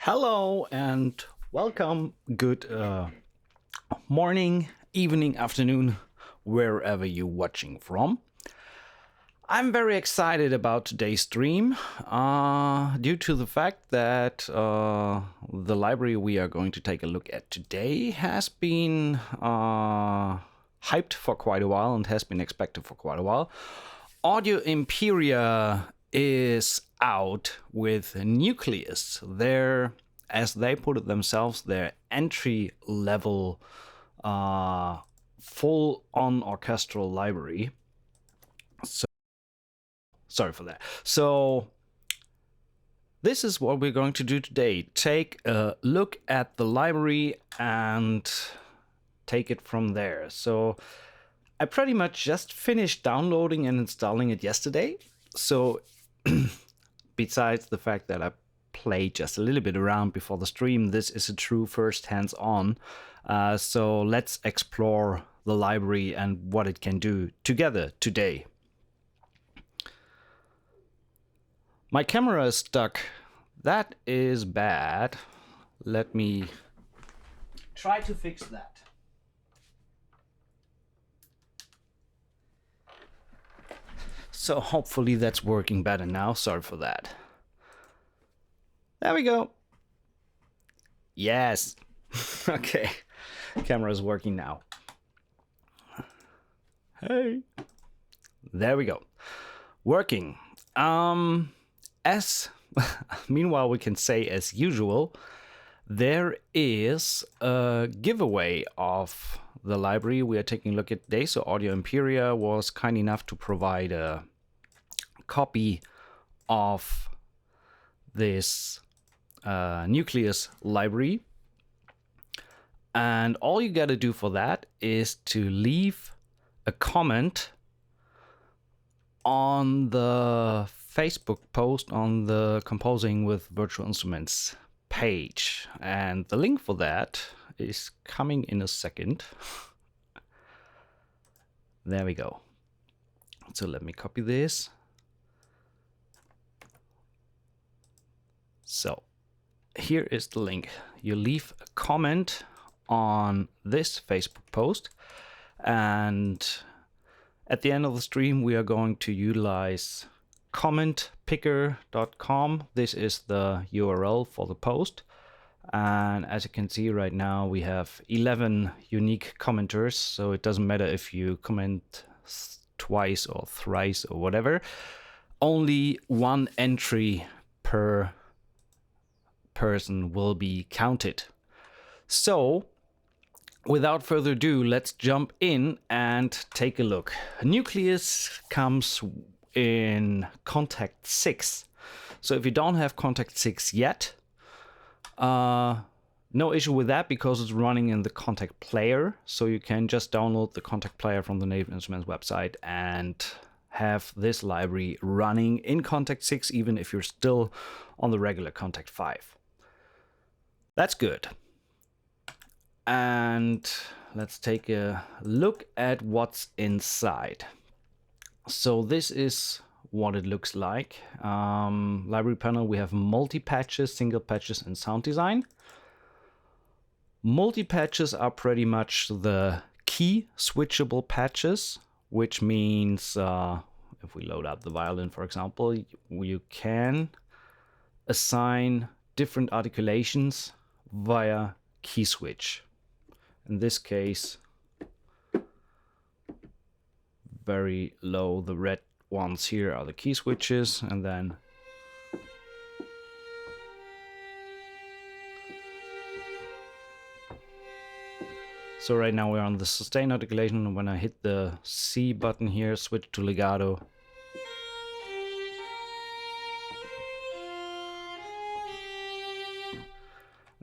Hello and welcome. Good morning, evening, afternoon, wherever you're watching from. I'm very excited about today's stream due to the fact that the library we are going to take a look at today has been hyped for quite a while and has been expected for quite a while. Audio Imperia is out with Nucleus. Their, as they put it themselves, their entry level full on orchestral library. So sorry for that. So this is what we're going to do today. Take a look at the library and take it from there. So I pretty much just finished downloading and installing it yesterday. So besides the fact that I played just a little bit around before the stream, this is a true first hands-on. So let's explore the library and what it can do together today. My camera is stuck. That is bad. Let me try to fix that. So hopefully that's working better now. Sorry for that. There we go. Yes. Okay. Camera is working now. Hey. There we go. Working. As meanwhile, we can say as usual, there is a giveaway of the library we are taking a look at today. So Audio Imperia was kind enough to provide a copy of this Nucleus library. And all you got to do for that is to leave a comment on the Facebook post on the Composing with Virtual Instruments page. And the link for that is coming in a second. There we go. So let me copy this. So here is the link. You leave a comment on this Facebook post, and at the end of the stream we are going to utilize commentpicker.com. This is the URL for the post, and as you can see right now we have 11 unique commenters, so it doesn't matter if you comment twice or thrice or whatever. Only one entry per person will be counted. So without further ado, let's jump in and take a look. Nucleus comes in Contact 6. So if you don't have Contact 6 yet, no issue with that because it's running in the Contact player. So you can just download the Contact player from the Native Instruments website and have this library running in Contact 6 even if you're still on the regular Contact 5. That's good. And let's take a look at what's inside. So this is what it looks like. Library panel, we have multi-patches, single patches, and sound design. Multi-patches are pretty much the key switchable patches, which means if we load up the violin, for example, you can assign different articulations via key switch. In this case, very low, the red ones here are the key switches, and then so right now we're on the sustain articulation, and when I hit the C button here, switch to legato,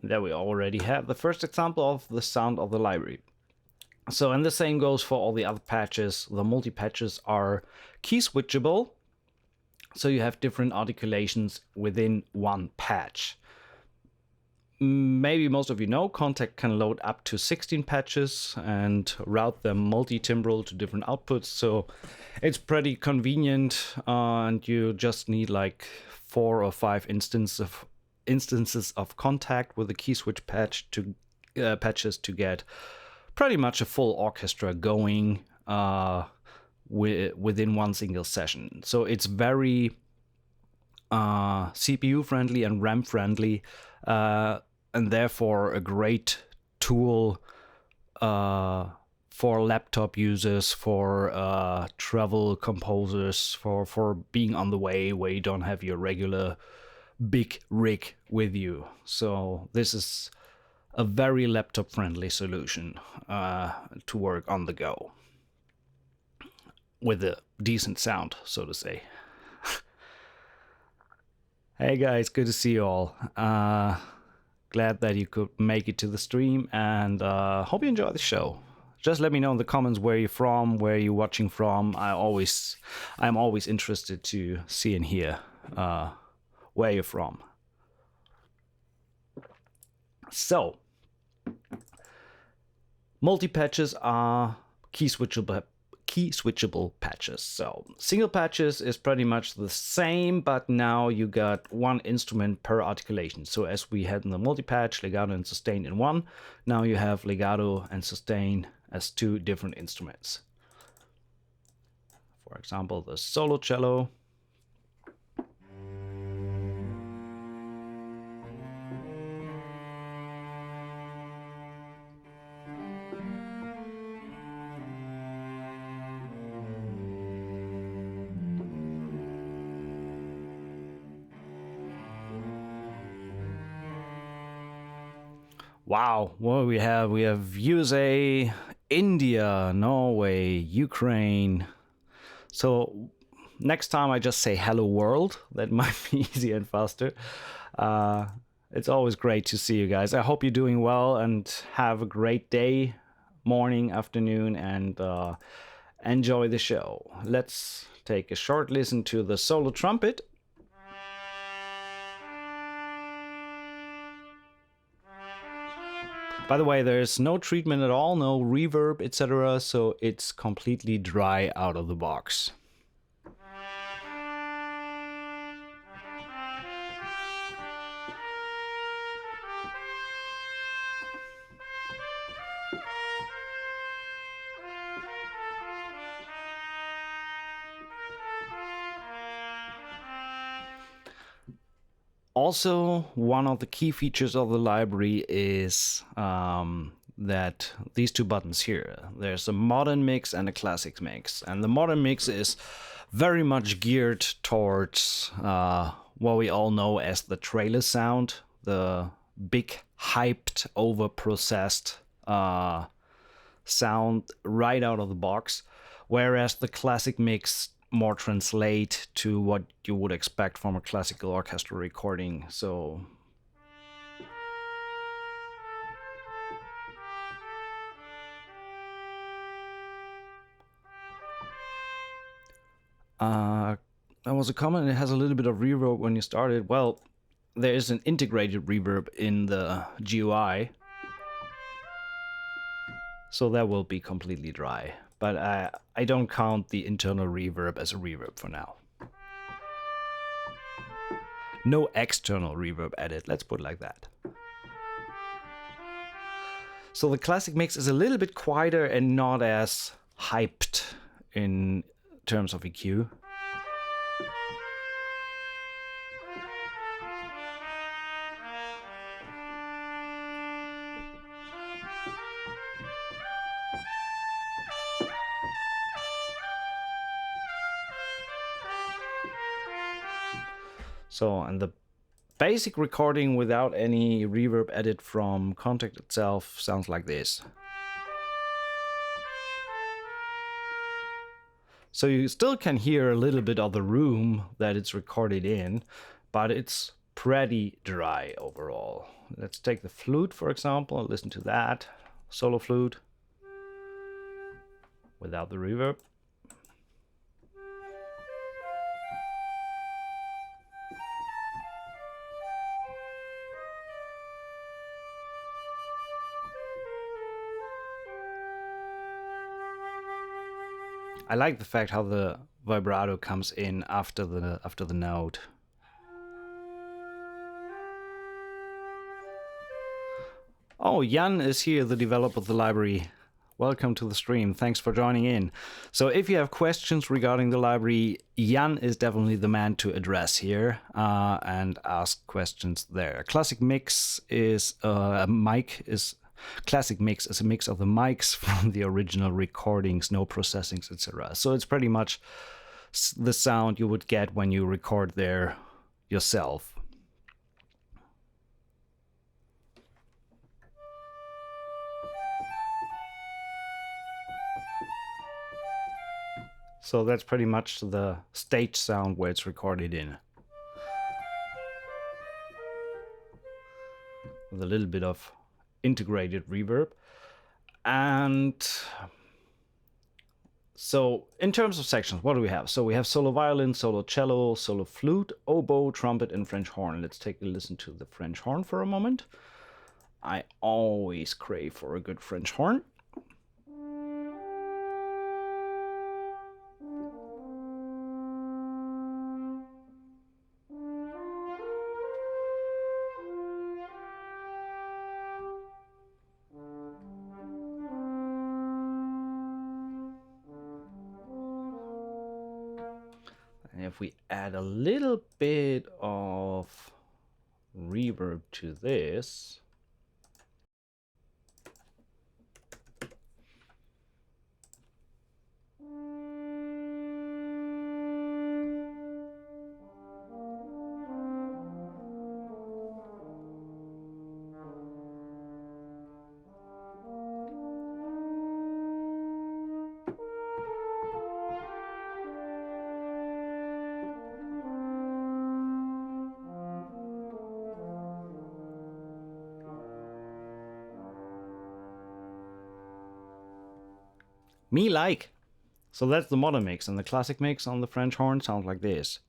there we already have the first example of the sound of the library. So, and the same goes for all the other patches. The multi-patches are key switchable, so you have different articulations within one patch. Maybe most of you know, Contact can load up to 16 patches and route them multi-timbral to different outputs, so it's pretty convenient, and you just need like 4 or 5 instances instances of contact with the key switch patches to get pretty much a full orchestra going within one single session. So it's very CPU friendly and RAM friendly, and therefore a great tool for laptop users, for travel composers, for being on the way where you don't have your regular big rig with you. So this is a very laptop friendly solution to work on the go with a decent sound, so to say. Hey guys, good to see you all. Glad that you could make it to the stream, and hope you enjoy the show. Just let me know in the comments where you're from, where you're watching from. I'm always interested to see and hear where you're from. So, multi-patches are key switchable patches. So single patches is pretty much the same, but now you got one instrument per articulation. So as we had in the multi-patch, legato and sustain in one, now you have legato and sustain as two different instruments. For example, the solo cello. Wow, what we have? We have USA, India, Norway, Ukraine. So next time I just say hello world. That might be easier and faster. It's always great to see you guys. I hope you're doing well and have a great day, morning, afternoon, and enjoy the show. Let's take a short listen to the solo trumpet. By the way, there's no treatment at all, no reverb, etc. So it's completely dry out of the box. Also, one of the key features of the library is that these two buttons here, there's a modern mix and a classic mix. And the modern mix is very much geared towards what we all know as the trailer sound, the big, hyped, over-processed sound right out of the box. Whereas the classic mix more translate to what you would expect from a classical orchestra recording. So that was a comment. It has a little bit of reverb when you started. Well, there is an integrated reverb in the GUI, so that will be completely dry. But I don't count the internal reverb as a reverb for now. No external reverb added, let's put it like that. So the classic mix is a little bit quieter and not as hyped in terms of EQ. So, and the basic recording without any reverb added from Kontakt itself sounds like this. So you still can hear a little bit of the room that it's recorded in, but it's pretty dry overall. Let's take the flute, for example, and listen to that. Solo flute without the reverb. I like the fact how the vibrato comes in after the note. Oh, Jan is here, the developer of the library. Welcome to the stream. Thanks for joining in. So if you have questions regarding the library, Jan is definitely the man to address here and ask questions there. Classic Mix is a Classic Mix is a mix of the mics from the original recordings, no processings, etc. So it's pretty much the sound you would get when you record there yourself. So that's pretty much the stage sound where it's recorded in. With a little bit of integrated reverb. And so in terms of sections, what do we have? So we have solo violin, solo cello, solo flute, oboe, trumpet, and French horn. Let's take a listen to the French horn for a moment. I always crave for a good French horn. And if we add a little bit of reverb to this, me like. So that's the modern mix, and the classic mix on the French horn sounds like this.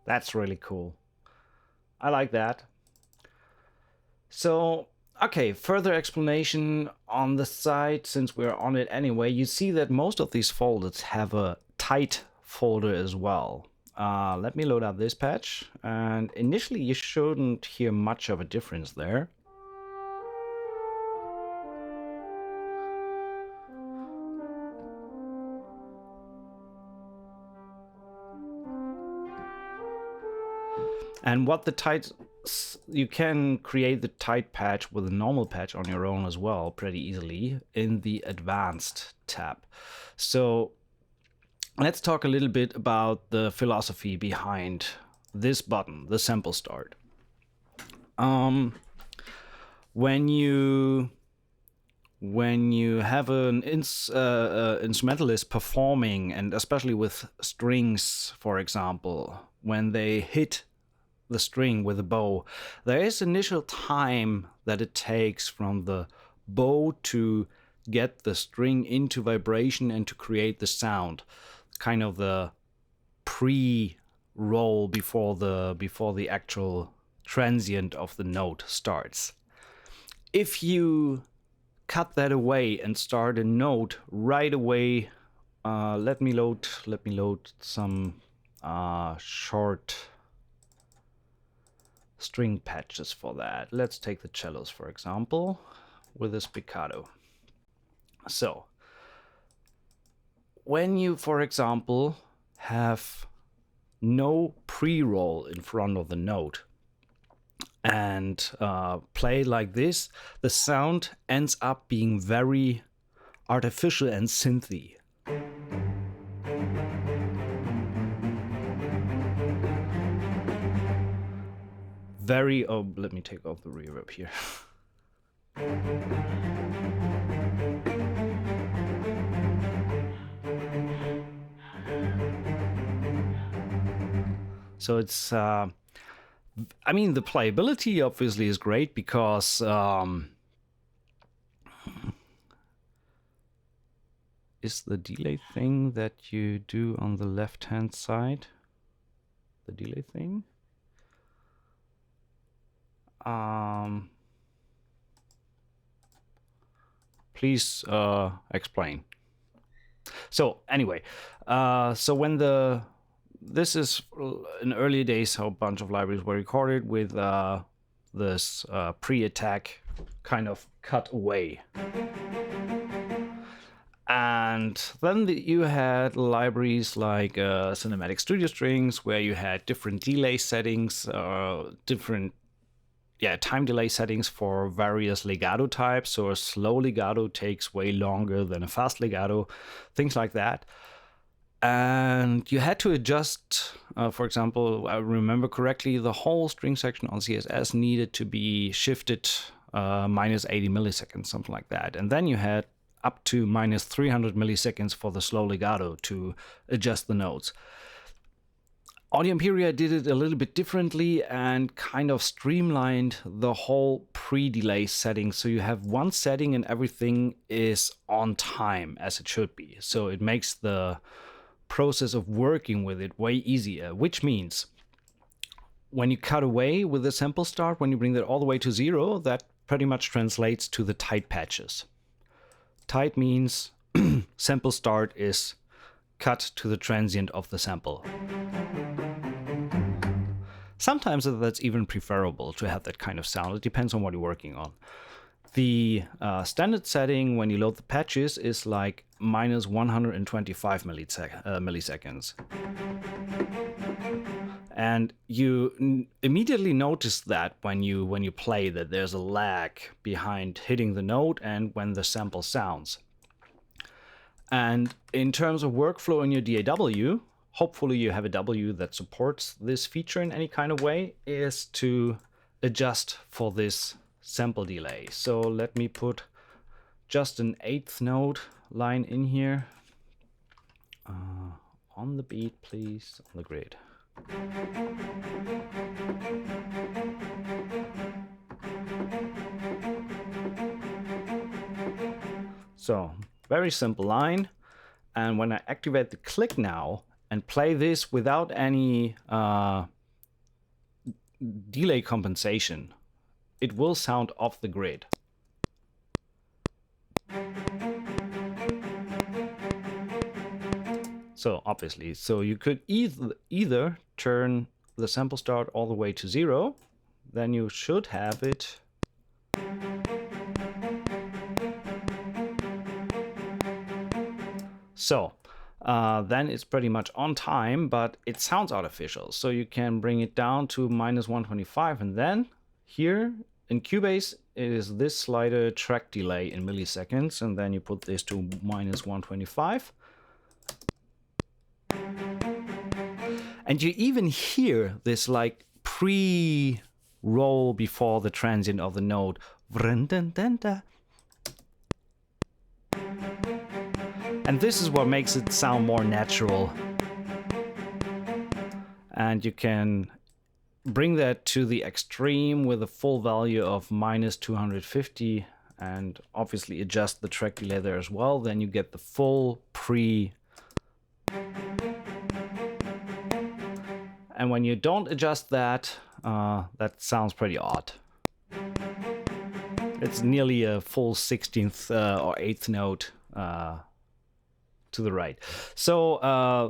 That's really cool. I like that. So, okay, further explanation on the side, since we're on it anyway, you see that most of these folders have a tight folder as well. Let me load up this patch, and initially you shouldn't hear much of a difference there. And what the tight, you can create the tight patch with a normal patch on your own as well, pretty easily in the advanced tab. So let's talk a little bit about the philosophy behind this button, the sample start. When you have an instrumentalist performing, and especially with strings, for example, when they hit the string with a bow, there is initial time that it takes from the bow to get the string into vibration and to create the sound, kind of the pre-roll before the actual transient of the note starts. If you cut that away and start a note right away, let me load some short string patches for that. Let's take the cellos, for example, with a spiccato. So when you, for example, have no pre-roll in front of the note and play like this, the sound ends up being very artificial and synthy. Let me take off the reverb here. So it's, I mean, the playability obviously is great because is the delay thing that you do on the left-hand side. The delay thing. Please explain. So anyway, so when this is in early days how a bunch of libraries were recorded with this pre-attack kind of cut away. And then you had libraries like Cinematic Studio Strings, where you had different delay settings, different time delay settings for various legato types. So a slow legato takes way longer than a fast legato, things like that. And you had to adjust, for example, I remember correctly, the whole string section on CSS needed to be shifted minus 80 milliseconds, something like that. And then you had up to minus 300 milliseconds for the slow legato to adjust the notes. Audio Imperia did it a little bit differently and kind of streamlined the whole pre-delay setting. So you have one setting and everything is on time as it should be. So it makes the process of working with it way easier, which means when you cut away with the sample start, when you bring that all the way to 0, that pretty much translates to the tight patches. Tight means sample start is cut to the transient of the sample. Sometimes that's even preferable to have that kind of sound. It depends on what you're working on. The standard setting when you load the patches is like minus 125 milliseconds. And you immediately notice that when you play that there's a lag behind hitting the note and when the sample sounds. And in terms of workflow in your DAW, hopefully you have a W that supports this feature in any kind of way, is to adjust for this sample delay. So let me put just an 1/8 note line in here. On the beat, please, on the grid. So, very simple line. And when I activate the click now and play this without any delay compensation, it will sound off the grid. So obviously, so you could either turn the sample start all the way to 0, then you should have it so then it's pretty much on time, but it sounds artificial. So you can bring it down to minus 125, and then here in Cubase it is this slider track delay in milliseconds, and then you put this to minus 125. And you even hear this like pre-roll before the transient of the note. And this is what makes it sound more natural. And you can bring that to the extreme with a full value of minus 250 and obviously adjust the track delay there as well. Then you get the full pre. And when you don't adjust that, that sounds pretty odd. It's nearly a full 16th or 8th note to the right. So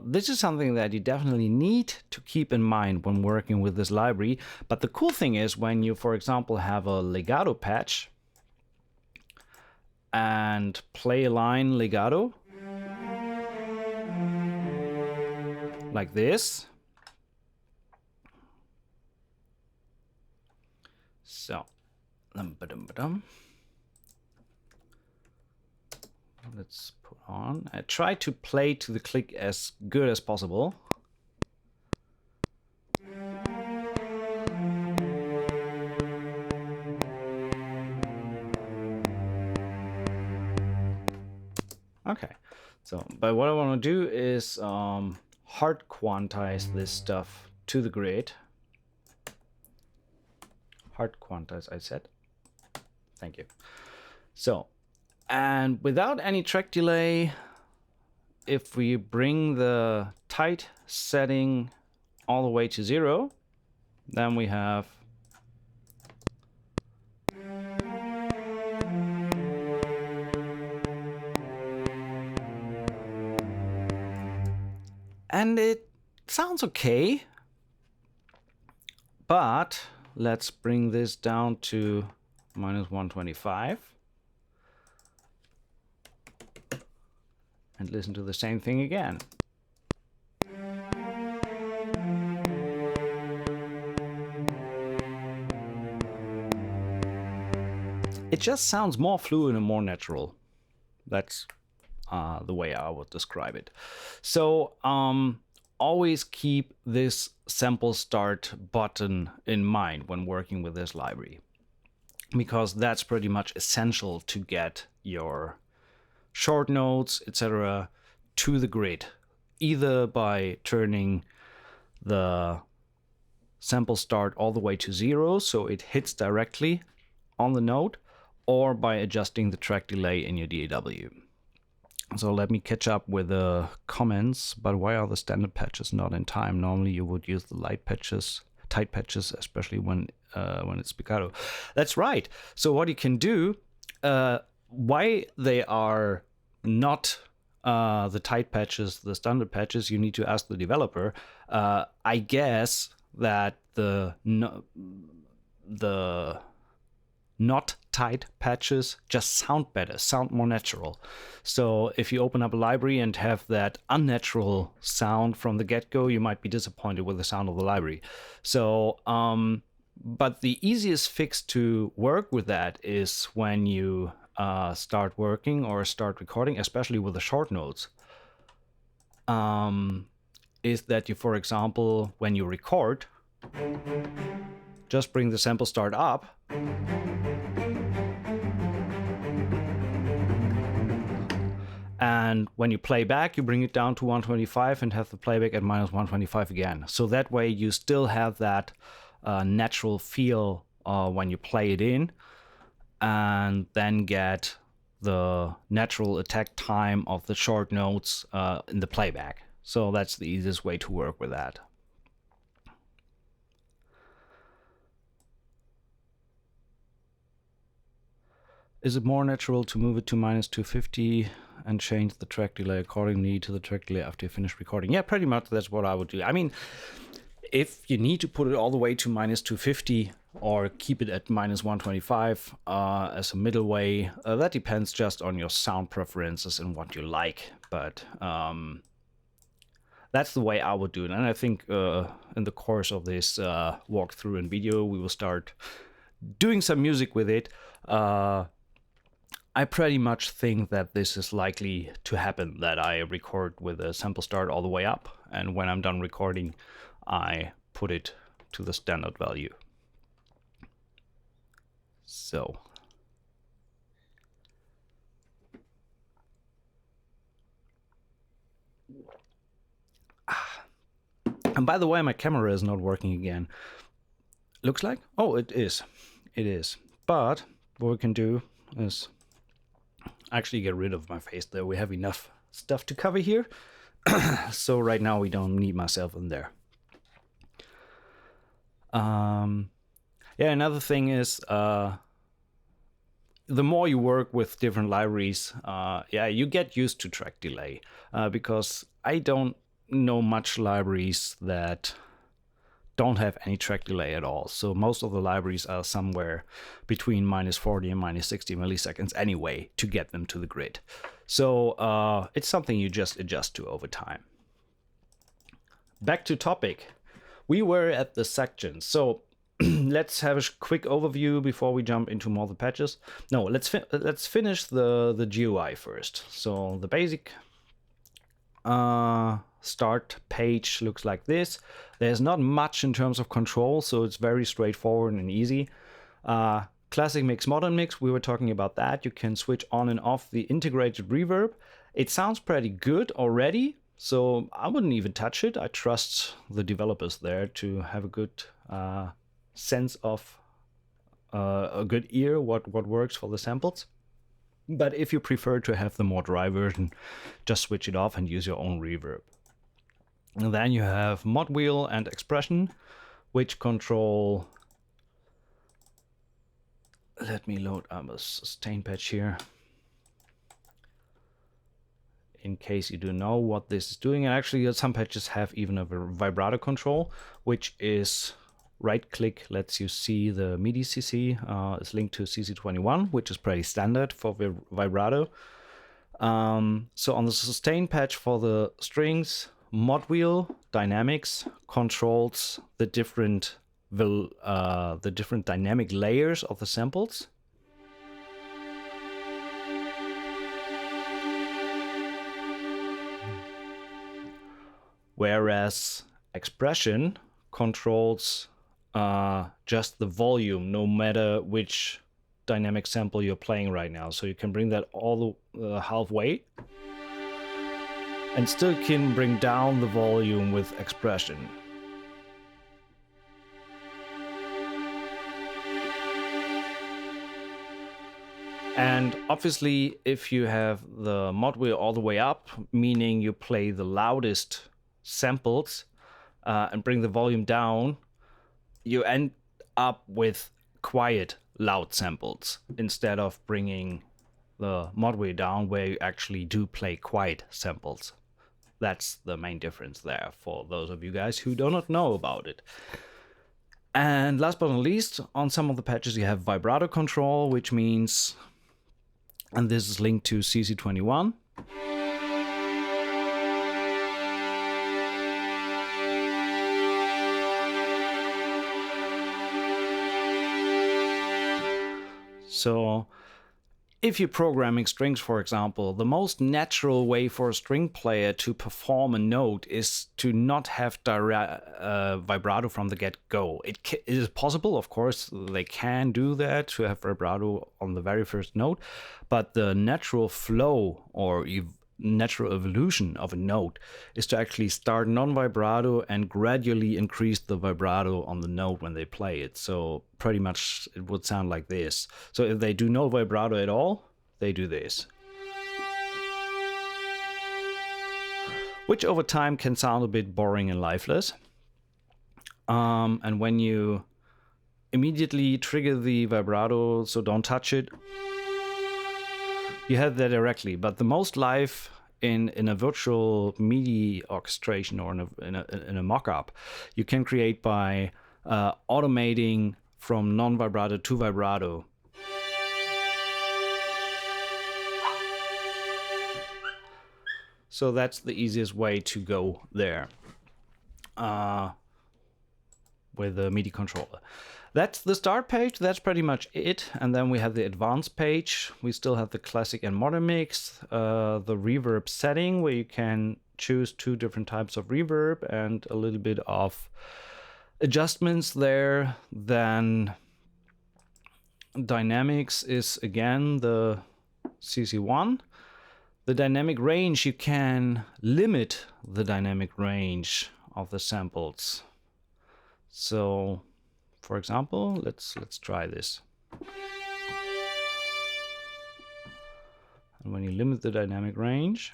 this is something that you definitely need to keep in mind when working with this library. But the cool thing is when you, for example, have a legato patch and play a line legato like this. So, let's put on. I try to play to the click as good as possible. Okay, so but what I want to do is hard quantize this stuff to the grid. Hard quantize, I said. Thank you. So, and without any track delay, if we bring the tight setting all the way to 0, then we have and it sounds okay, but let's bring this down to -125 and listen to the same thing again. It just sounds more fluid and more natural. That's the way I would describe it. So always keep this sample start button in mind when working with this library, because that's pretty much essential to get your short notes, etc., to the grid, either by turning the sample start all the way to 0 so it hits directly on the note, or by adjusting the track delay in your DAW. So let me catch up with the comments. But why are the standard patches not in time? Normally you would use the light patches, tight patches, especially when it's spiccato. That's right. So what you can do, why they are not the tight patches, the standard patches, you need to ask the developer. I guess that the not tight patches just sound better, sound more natural. So if you open up a library and have that unnatural sound from the get-go, you might be disappointed with the sound of the library. So, but the easiest fix to work with that is when you start working or start recording, especially with the short notes, is that you, for example, when you record, just bring the sample start up. And when you play back, you bring it down to 125 and have the playback at -125 again. So that way you still have that natural feel when you play it in, and then get the natural attack time of the short notes in the playback. So that's the easiest way to work with that. Is it more natural to move it to -250 and change the track delay accordingly to the track delay after you finish recording? Yeah, pretty much that's what I would do. I mean, if you need to put it all the way to -250 or keep it at -125 as a middle way, that depends just on your sound preferences and what you like. But that's the way I would do it. And I think in the course of this walkthrough and video, we will start doing some music with it. I pretty much think that this is likely to happen, that I record with a sample start all the way up, and when I'm done recording, I put it to the standard value. So. And by the way, my camera is not working again. Looks like? Oh, it is. It is. But what we can do is actually get rid of my face there. We have enough stuff to cover here. So right now we don't need myself in there. Yeah, another thing is the more you work with different libraries, yeah, you get used to track delay, because I don't know much libraries that don't have any track delay at all. So most of the libraries are somewhere between -40 and -60 milliseconds anyway to get them to the grid. So it's something you just adjust to over time. Back to topic. We were at the sections. So let's have a quick overview before we jump into more of the patches. No, let's finish the GUI first. So the basic start page looks like this. There's not much in terms of control, so it's very straightforward and easy. Classic mix, modern mix, we were talking about that. You can switch on and off the integrated reverb. It sounds pretty good already, so I wouldn't even touch it. I trust the developers there to have a good sense of a good ear, what works for the samples. But if you prefer to have the more dry version, just switch it off and use your own reverb. And then you have mod wheel and expression, which control. Let me load up a sustain patch here, in case you do know what this is doing. And actually some patches have even a vibrato control, which is right click lets you see the MIDI CC. It's linked to CC21, which is pretty standard for vibrato. So on the sustain patch for the strings, mod wheel dynamics controls the different dynamic layers of the samples. Whereas expression controls just the volume, no matter which dynamic sample you're playing right now. So you can bring that all the halfway and still can bring down the volume with expression. And obviously, if you have the mod wheel all the way up, meaning you play the loudest samples and bring the volume down, you end up with quiet, loud samples instead of bringing the mod wheel down, where you actually do play quiet samples. That's the main difference there for those of you guys who do not know about it. And last but not least, on some of the patches you have vibrato control, which means, and this is linked to CC21. So if you're programming strings, for example, the most natural way for a string player to perform a note is to not have direct vibrato from the get-go. It is possible, of course, they can do that, to have vibrato on the very first note, but the natural flow or natural evolution of a note is to actually start non-vibrato and gradually increase the vibrato on the note when they play it. So pretty much it would sound like this. So if they do no vibrato at all, they do this, which over time can sound a bit boring and lifeless. And when you immediately trigger the vibrato, so don't touch it, you have that directly. But the most live in a virtual MIDI orchestration or in a mock-up, you can create by automating from non-vibrato to vibrato. So that's the easiest way to go there with the MIDI controller. That's the start page. That's pretty much it. And then we have the advanced page. We still have the classic and modern mix, the reverb setting, where you can choose 2 different types of reverb and a little bit of adjustments there. Then dynamics is again the CC1. The dynamic range, you can limit the dynamic range of the samples. So for example, let's try this. And when you limit the dynamic range,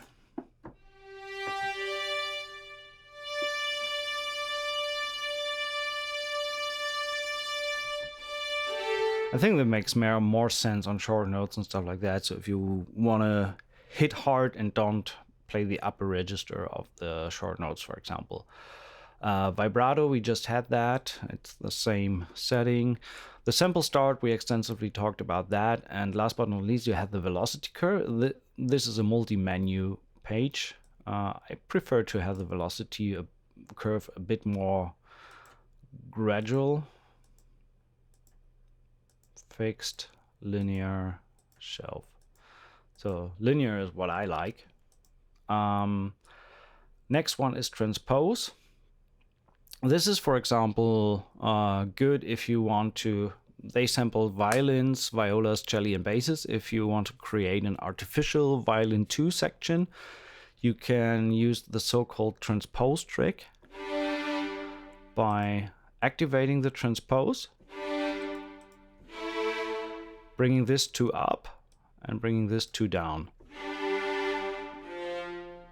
I think that makes more sense on short notes and stuff like that. So if you want to hit hard and don't play the upper register of the short notes, for example. Vibrato, we just had that. It's the same setting. The sample start, we extensively talked about that. And last but not least, you have the velocity curve. This is a multi-menu page. I prefer to have the velocity curve a bit more gradual. Fixed, linear, shelf. So linear is what I like. Next one is transpose. This is, for example, good if you want to, they sample violins, violas, cello, and basses. If you want to create an artificial violin 2 section, you can use the so-called transpose trick by activating the transpose, bringing this 2 up, and bringing this 2 down.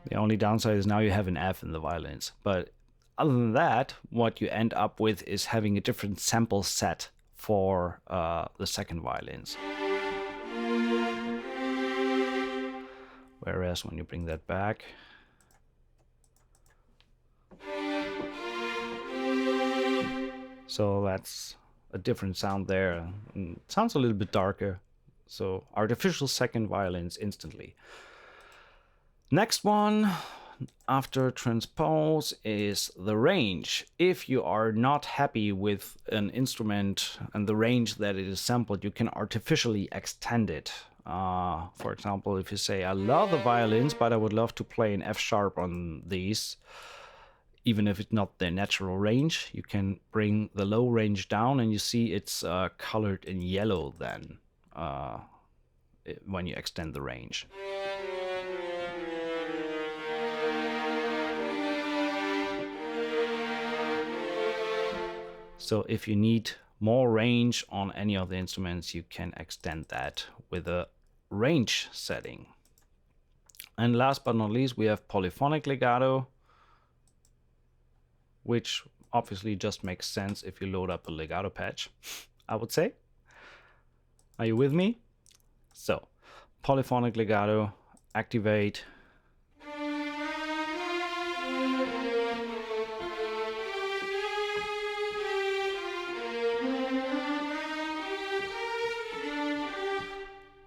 The only downside is now you have an F in the violins. But other than that, what you end up with is having a different sample set for the second violins. Whereas when you bring that back, so that's a different sound there. It sounds a little bit darker. So artificial second violins instantly. Next one after transpose is the range. If you are not happy with an instrument and the range that it is sampled, you can artificially extend it. For example, if you say, I love the violins, but I would love to play an F sharp on these, even if it's not their natural range, you can bring the low range down, and you see it's colored in yellow then when you extend the range. So if you need more range on any of the instruments, you can extend that with a range setting. And last but not least, we have polyphonic legato, which obviously just makes sense if you load up a legato patch, I would say. Are you with me? So, polyphonic legato, activate.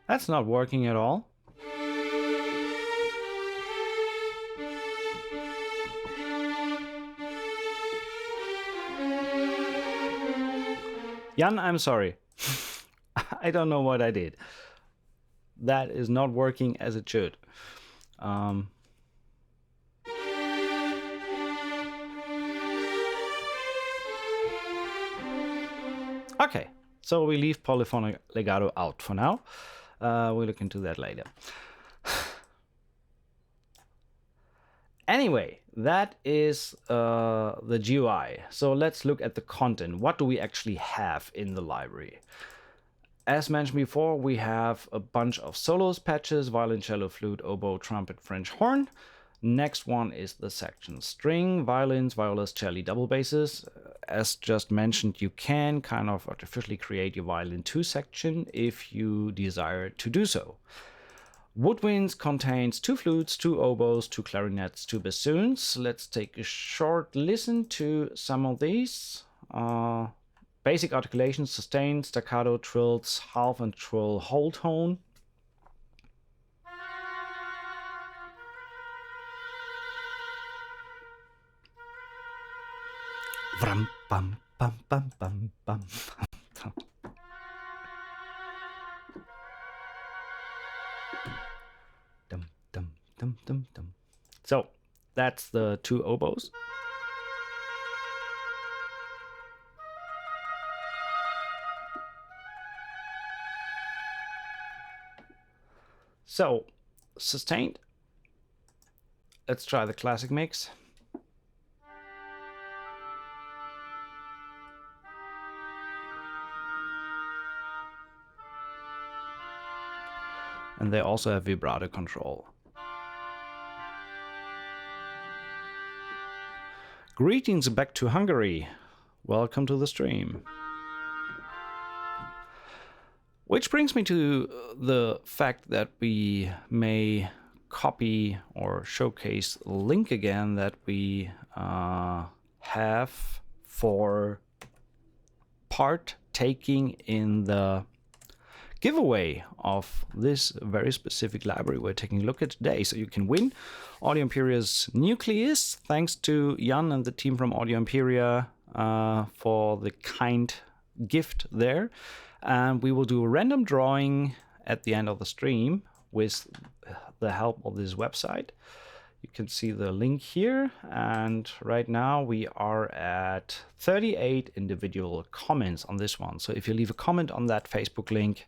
That's not working at all. Jan, I'm sorry. I don't know what I did. That is not working as it should. Okay, so we leave polyphonic legato out for now. We'll look into that later. Anyway, that is the GUI. So let's look at the content. What do we actually have in the library? As mentioned before, we have a bunch of solos patches: violin, cello, flute, oboe, trumpet, French horn. Next one is the section string, violins, violas, cello, double basses. As just mentioned, you can kind of artificially create your violin 2 section if you desire to do so. Woodwinds contains 2 flutes, 2 oboes, 2 clarinets, 2 bassoons. Let's take a short listen to some of these. Basic articulations: sustain, staccato, trills, half and trill whole tone. Vram, bam, bam, bam, bam, bam. Dum, dum, dum, dum, dum. So that's the 2 oboes. So sustained. Let's try the classic mix. And they also have vibrato control. Greetings back to Hungary. Welcome to the stream. Which brings me to the fact that we may copy or showcase the link again that we have for partaking in the giveaway of this very specific library we're taking a look at today. So you can win Audio Imperia's Nucleus, thanks to Jan and the team from Audio Imperia for the kind gift there. And we will do a random drawing at the end of the stream with the help of this website. You can see the link here, and right now we are at 38 individual comments on this one. So if you leave a comment on that Facebook link,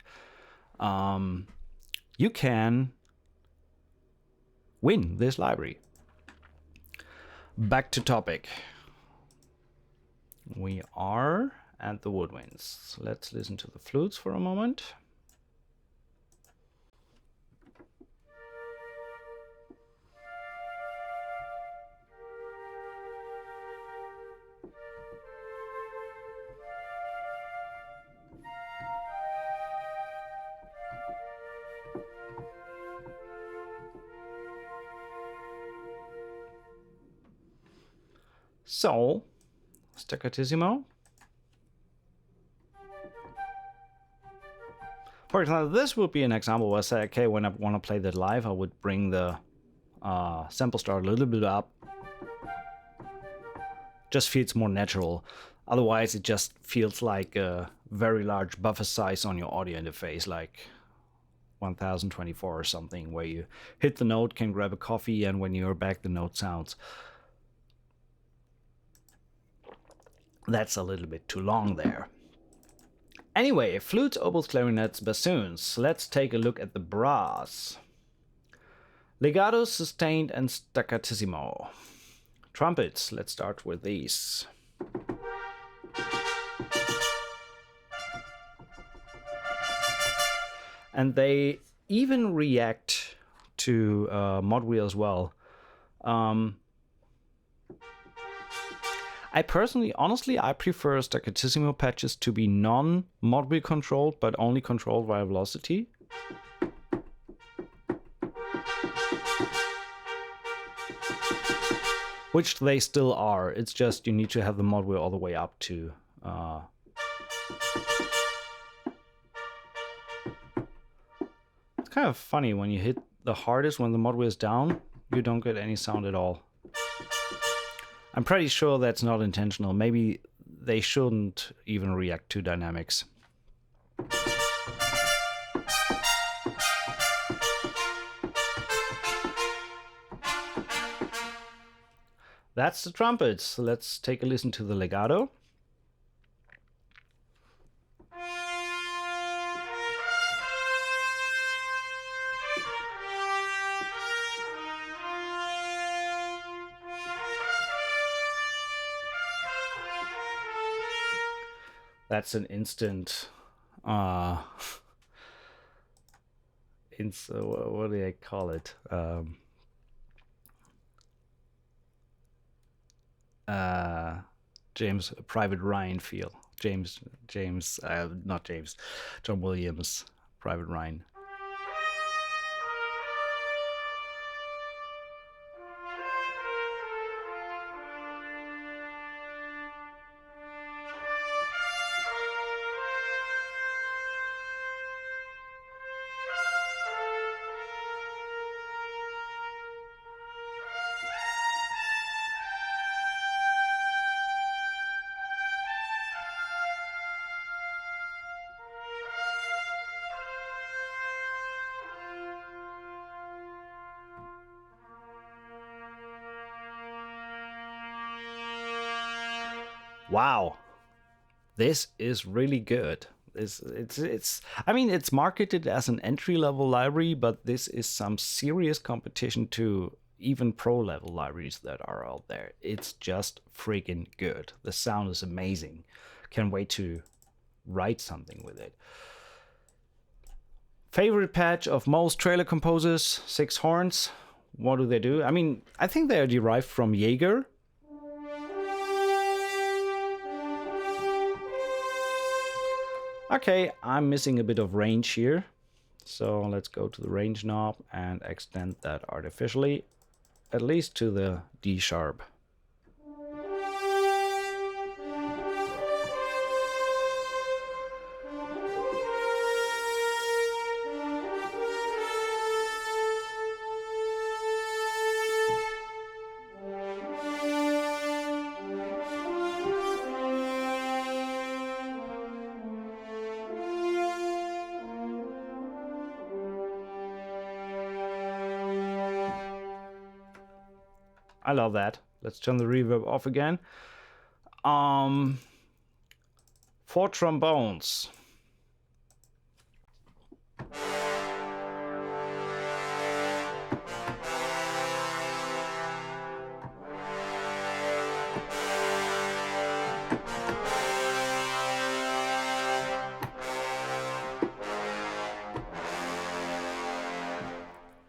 you can win this library. Back to topic. We are at the woodwinds. Let's listen to the flutes for a moment. So, staccatissimo. For example, this would be an example where I say, okay, when I want to play that live, I would bring the sample start a little bit up. Just feels more natural. Otherwise, it just feels like a very large buffer size on your audio interface, like 1024 or something, where you hit the note, can grab a coffee, and when you're back, the note sounds. That's a little bit too long there. Anyway, flutes, oboes, clarinets, bassoons. Let's take a look at the brass. Legato, sustained, and staccatissimo. Trumpets, let's start with these. And they even react to mod wheel as well. I personally, honestly, I prefer staccatissimo patches to be non-mod wheel controlled, but only controlled via velocity. Which they still are. It's just you need to have the mod wheel all the way up to. It's kind of funny when you hit the hardest when the mod wheel is down, you don't get any sound at all. I'm pretty sure that's not intentional. Maybe they shouldn't even react to dynamics. That's the trumpets. Let's take a listen to the legato. That's an instant. What do they call it? James Private Ryan feel. John Williams, Private Ryan. Wow, this is really good. I mean, it's marketed as an entry-level library, but this is some serious competition to even pro-level libraries that are out there. It's just freaking good. The sound is amazing. Can't wait to write something with it. Favorite patch of most trailer composers, 6 horns. What do they do? I mean, I think they are derived from Jaeger. Okay, I'm missing a bit of range here. So let's go to the range knob and extend that artificially, at least to the D sharp. I love that. Let's turn the reverb off again. 4 trombones.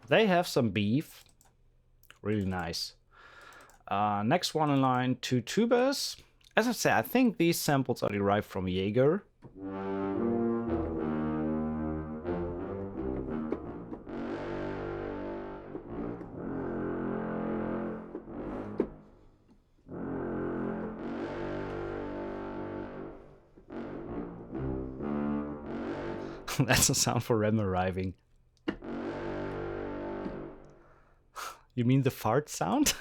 They have some beef. Really nice. Next one in line, 2 tubas. As I say, I think these samples are derived from Jaeger. That's a sound for Rem arriving. You mean the fart sound?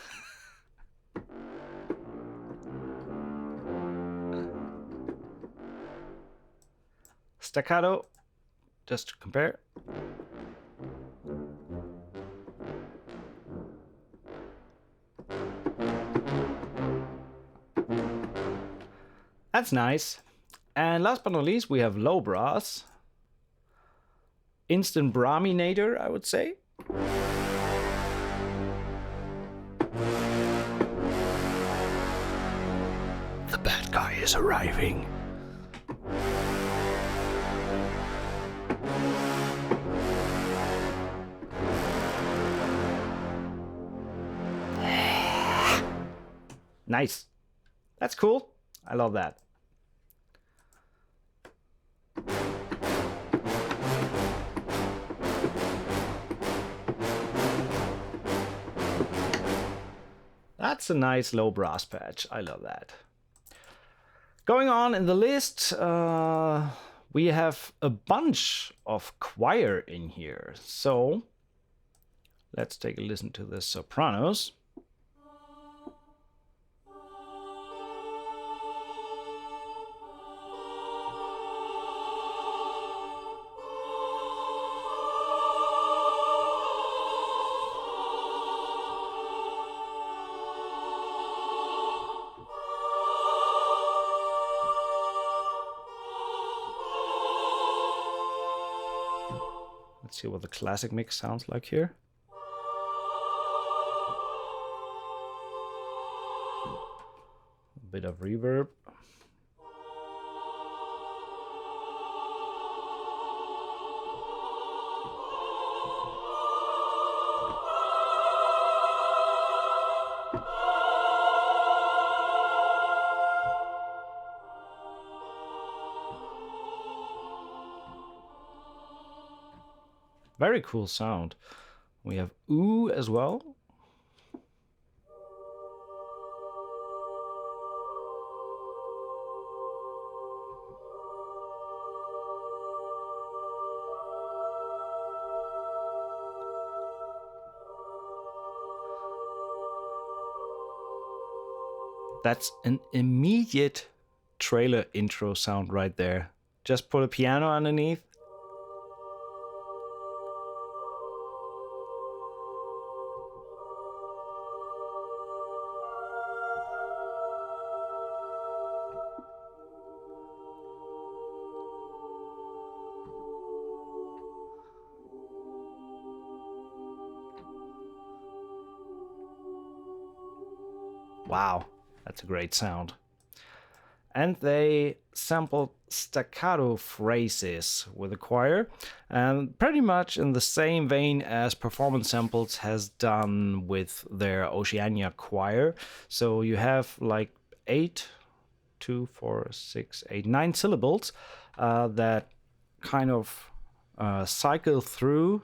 Staccato, just to compare. That's nice. And last but not least, we have low brass. Instant Braminator, I would say. The bad guy is arriving. Nice. That's cool. I love that. That's a nice low brass patch. I love that. Going on in the list, we have a bunch of choir in here. So let's take a listen to the sopranos. Let's see what the classic mix sounds like here. A bit of reverb. Very cool sound. We have ooh as well. That's an immediate trailer intro sound right there. Just put a piano underneath. Wow, that's a great sound. And they sampled staccato phrases with the choir, and pretty much in the same vein as Performance Samples has done with their Oceania choir. So you have like 9 syllables that kind of cycle through.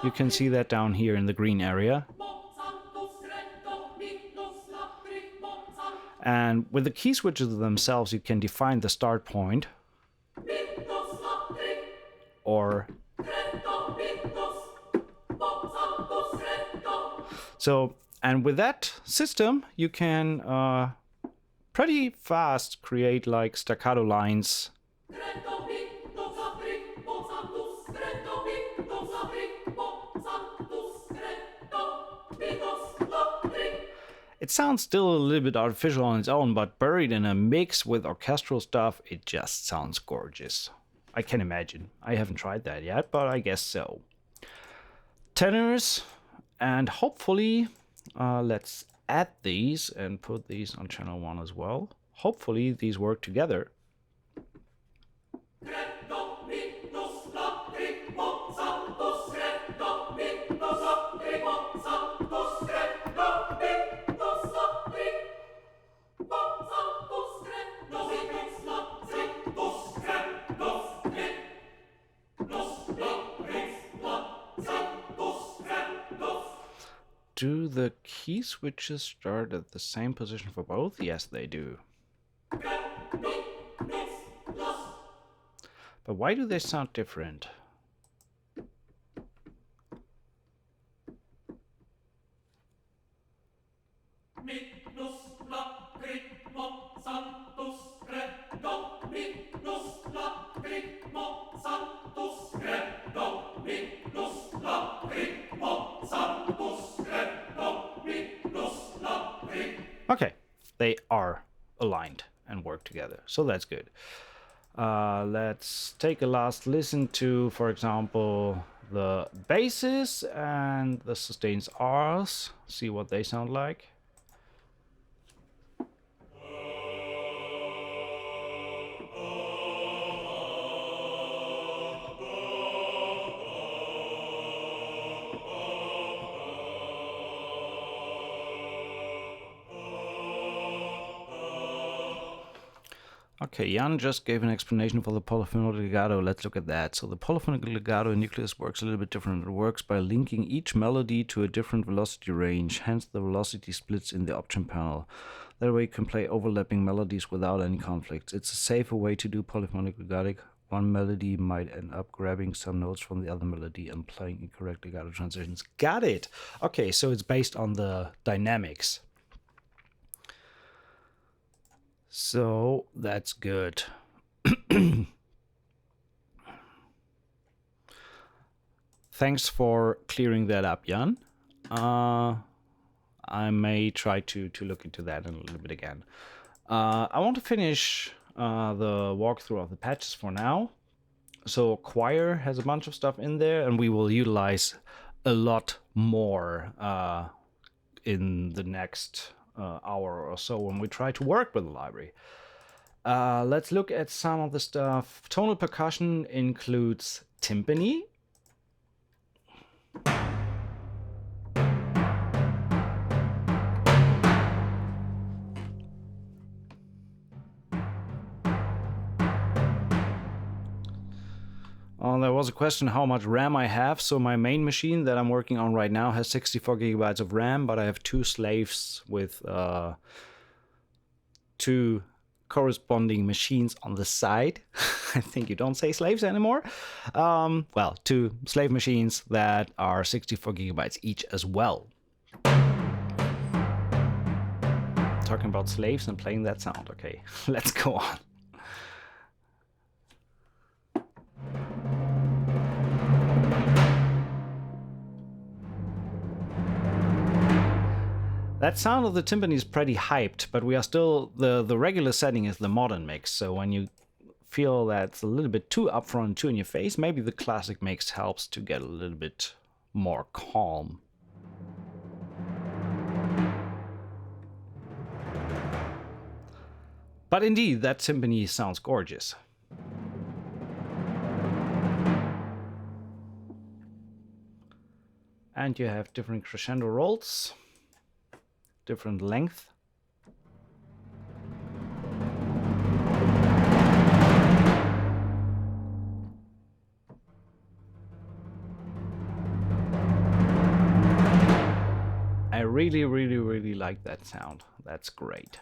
You can see that down here in the green area. And with the key switches themselves, you can define the start point. Or so, and with that system, you can pretty fast create like staccato lines. It sounds still a little bit artificial on its own, but buried in a mix with orchestral stuff, it just sounds gorgeous. I can imagine. I haven't tried that yet, but I guess so. Tenors, and hopefully, let's add these and put these on channel 1 as well. Hopefully these work together. Do the key switches start at the same position for both? Yes, they do. But why do they sound different? Okay, they are aligned and work together, so that's good. Let's take a last listen to, for example, the basses and the sustains R's, see what they sound like. Okay, Jan just gave an explanation for the polyphonic legato. Let's look at that. So the polyphonic legato in Nucleus works a little bit different. It works by linking each melody to a different velocity range. Hence, the velocity splits in the option panel. That way you can play overlapping melodies without any conflicts. It's a safer way to do polyphonic legato. One melody might end up grabbing some notes from the other melody and playing incorrect legato transitions. Got it! Okay, so it's based on the dynamics. So that's good. Thanks for clearing that up, Jan. I may try to look into that in a little bit again. I want to finish the walkthrough of the patches for now. So choir has a bunch of stuff in there, and we will utilize a lot more in the next hour or so when we try to work with the library. Let's look at some of the stuff. Tonal percussion includes timpani. There was a question how much RAM I have. So my main machine that I'm working on right now has 64 gigabytes of RAM, but I have two slaves with two corresponding machines on the side. I think you don't say slaves anymore. Well, two slave machines that are 64 gigabytes each as well. Talking about slaves and playing that sound. Okay, let's go on. That sound of the timpani is pretty hyped, but we are still, the regular setting is the modern mix, so when you feel that's a little bit too upfront, too in your face, maybe the classic mix helps to get a little bit more calm. But indeed, that timpani sounds gorgeous. And you have different crescendo rolls. Different length. I really like that sound. That's great.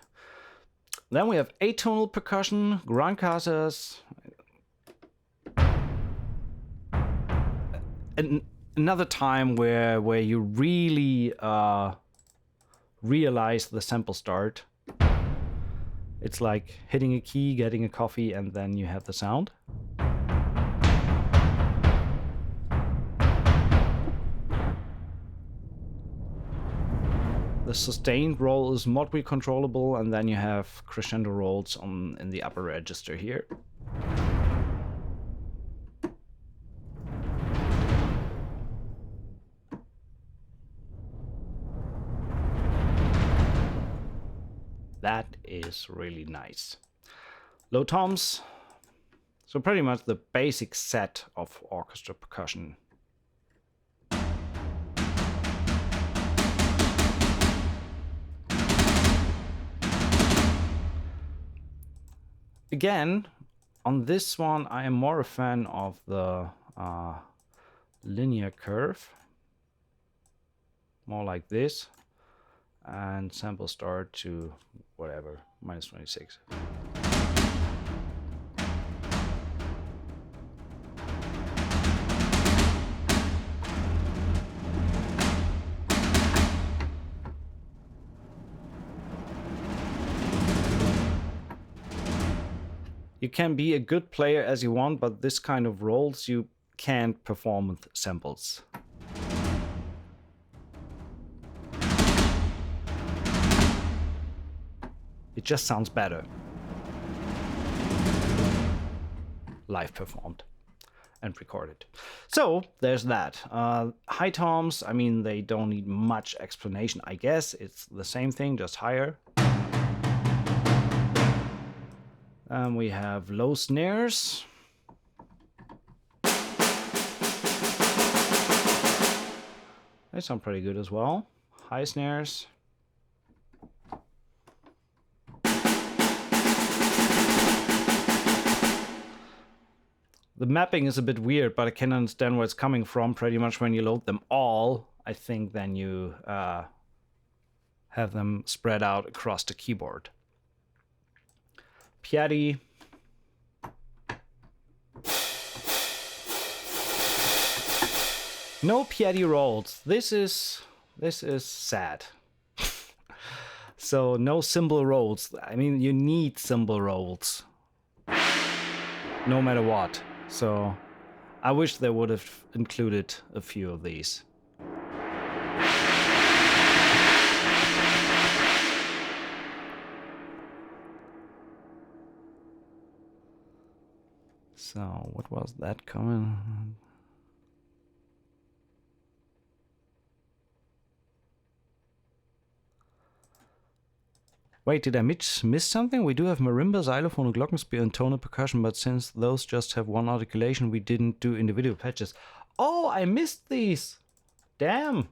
Then we have atonal percussion, ground casters. Another time where you really realize the sample start. It's like hitting a key, getting a coffee, and then you have the sound. The sustained roll is mod controllable, and then you have crescendo rolls in the upper register here. That is really nice. Low toms. So pretty much the basic set of orchestra percussion. Again, on this one, I am more a fan of the linear curve. More like this. And sample start to whatever, -26. You can be a good player as you want, but this kind of roles you can't perform with samples. It just sounds better. Live performed and recorded. So there's that. High toms, I mean, they don't need much explanation, I guess. It's the same thing, just higher. We have low snares. They sound pretty good as well. High snares. The mapping is a bit weird, but I can understand where it's coming from. Pretty much when you load them all, I think then you have them spread out across the keyboard. Piatti. No Piatti rolls. This is sad. So no cymbal rolls. I mean, you need cymbal rolls, no matter what. So I wish they would have included a few of these. So what was that coming? Wait, did I miss something? We do have marimba, xylophone, glockenspiel, and tonal percussion, but since those just have one articulation, we didn't do individual patches. Oh, I missed these! Damn!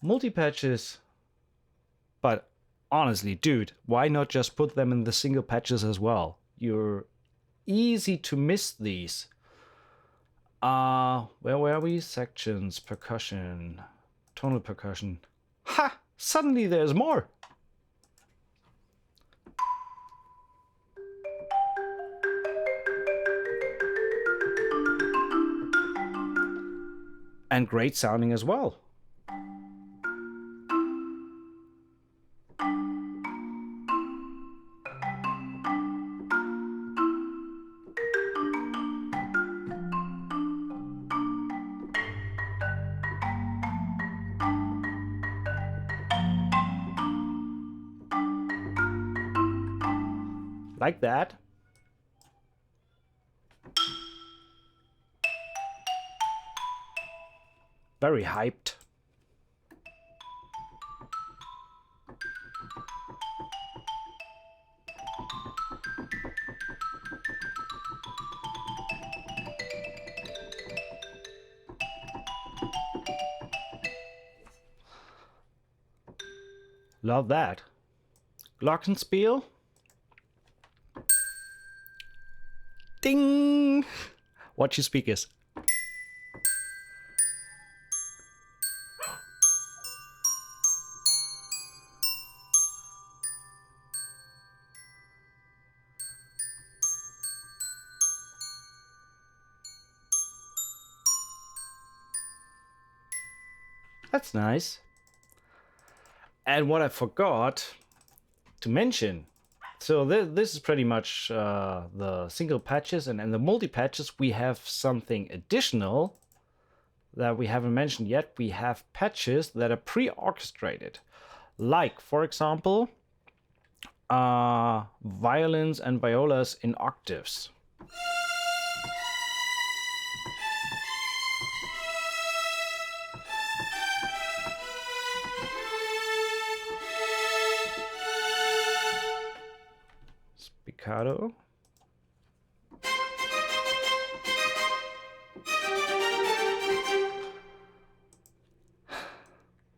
Multi-patches. But honestly, dude, why not just put them in the single patches as well? You're easy to miss these. Where were we? Sections, percussion, tonal percussion. Ha! Suddenly there's more. And great sounding as well. Like that. Very hyped. Love that. Glockenspiel. Ding! Watch your speakers. That's nice. And what I forgot to mention, so this is pretty much the single patches, and in the multi-patches we have something additional that we haven't mentioned yet. We have patches that are pre-orchestrated, like, for example, violins and violas in octaves. Spiccato.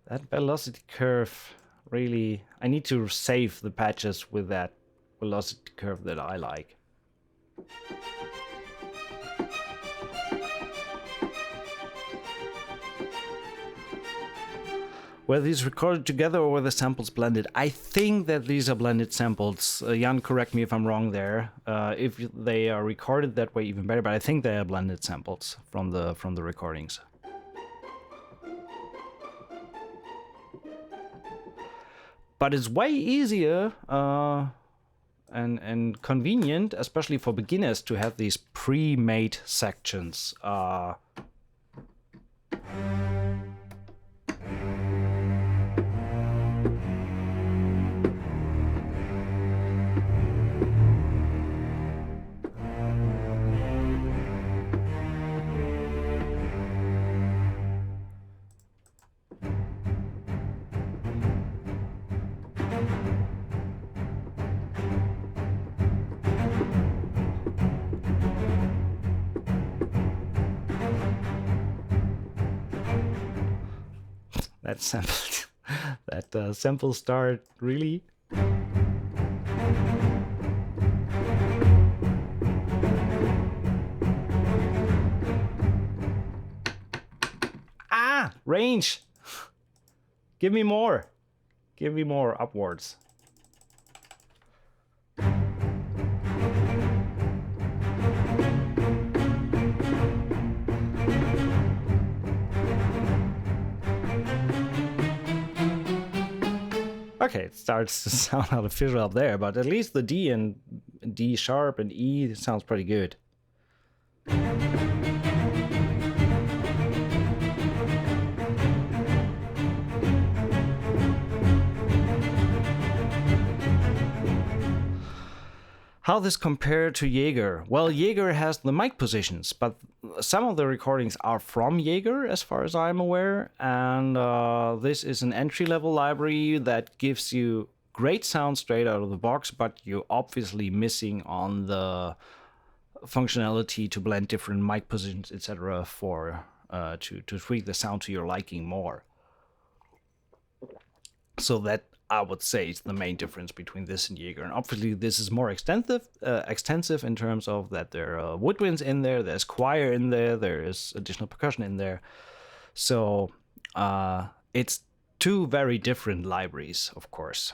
That velocity curve, really, I need to save the patches with that velocity curve that I like. Were these recorded together or were the samples blended? I think that these are blended samples. Jan, correct me if I'm wrong there. If they are recorded that way, even better. But I think they are blended samples from the recordings. But it's way easier and convenient, especially for beginners, to have these pre-made sections. That sample, that sample start, really? Ah, range! Give me more. Give me more upwards. Okay, it starts to sound artificial up there, but at least the D and D sharp and E sounds pretty good. How this compare to Jaeger? Well, Jaeger has the mic positions, but some of the recordings are from Jaeger, as far as I'm aware, and this is an entry-level library that gives you great sound straight out of the box, but you're obviously missing on the functionality to blend different mic positions, etc., for to tweak the sound to your liking more. So that, I would say, is the main difference between this and Jaeger. And obviously this is more extensive in terms of that there are woodwinds in there, there's choir in there is additional percussion in there. So it's two very different libraries, of course.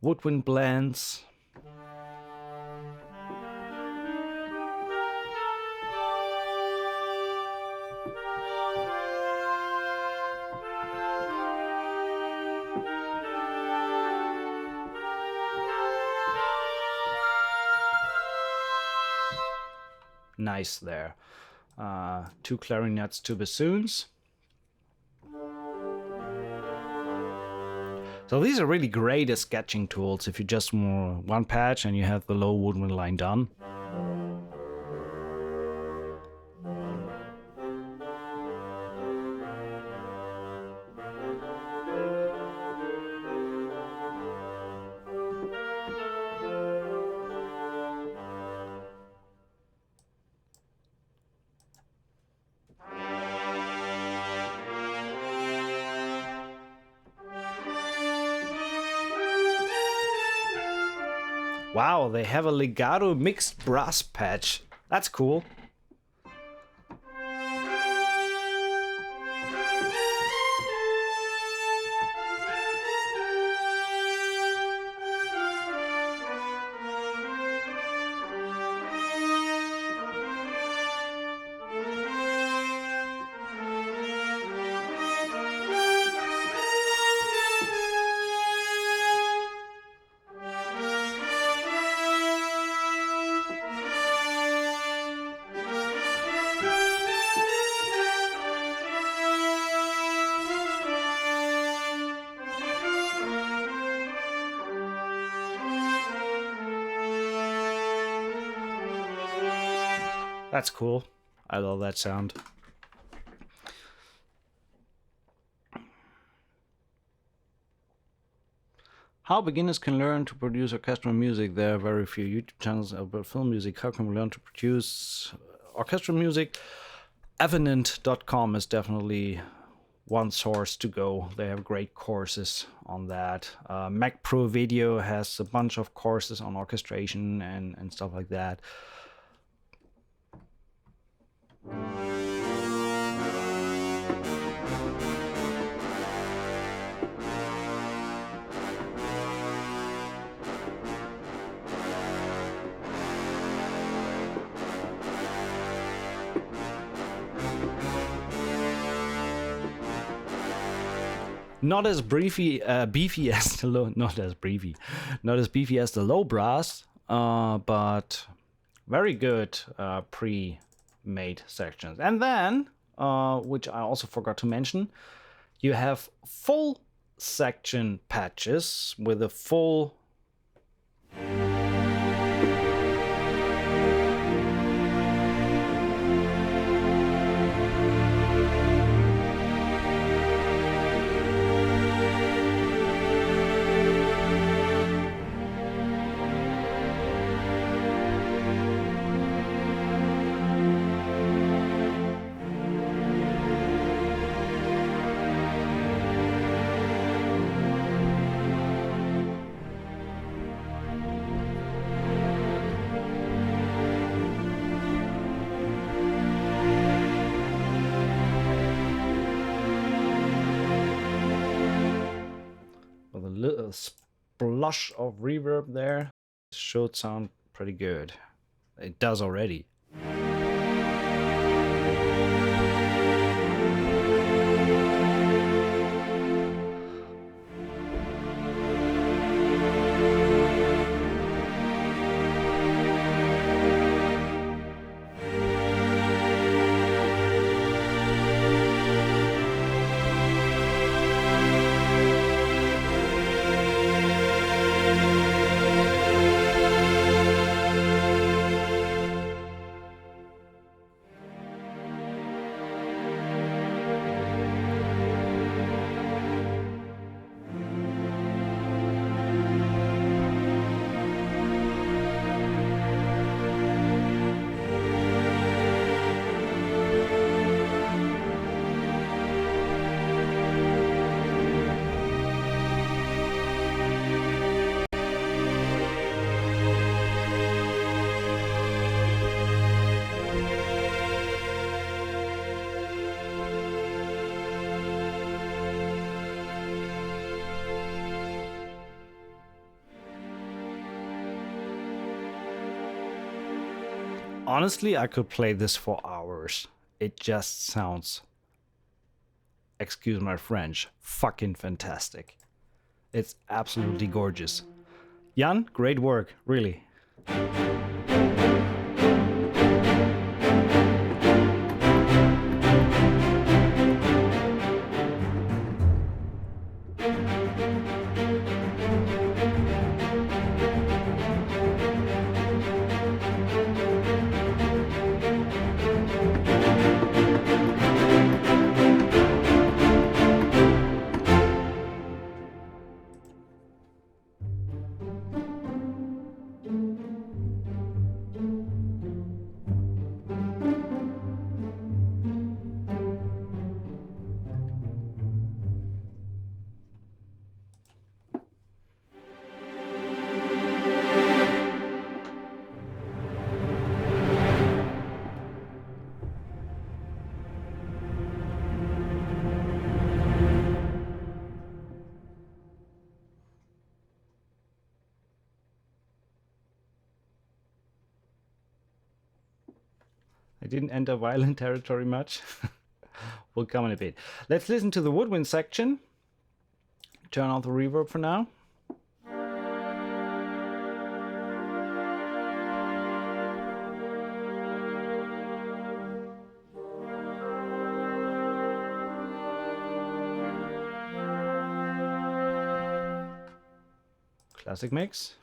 Woodwind blends. Nice there. 2 clarinets, 2 bassoons. So these are really great as sketching tools if you just want one patch and you have the low woodwind line done. Wow, they have a legato mixed brass patch. That's cool. That's cool. I love that sound. How beginners can learn to produce orchestral music. There are very few YouTube channels about film music. How can we learn to produce orchestral music? Evident.com is definitely one source to go. They have great courses on that. Mac Pro Video has a bunch of courses on orchestration and stuff like that. Not as beefy as the low, not as beefy as the low brass, but very good pre-made sections. And then, which I also forgot to mention, you have full section patches with a full with a little splush of reverb there. Should sound pretty good. It does already. Honestly, I could play this for hours. It just sounds, excuse my French, fucking fantastic. It's absolutely gorgeous. Jan, great work, really. I didn't enter violin territory much. We'll come in a bit. Let's listen to the woodwind section. Turn off the reverb for now. Classic mix.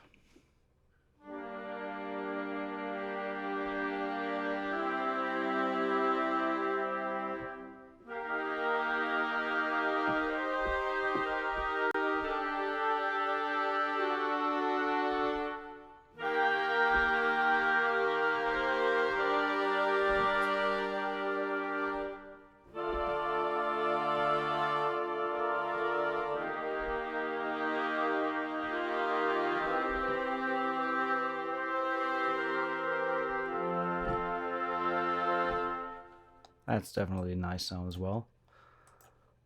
That's definitely a nice sound as well.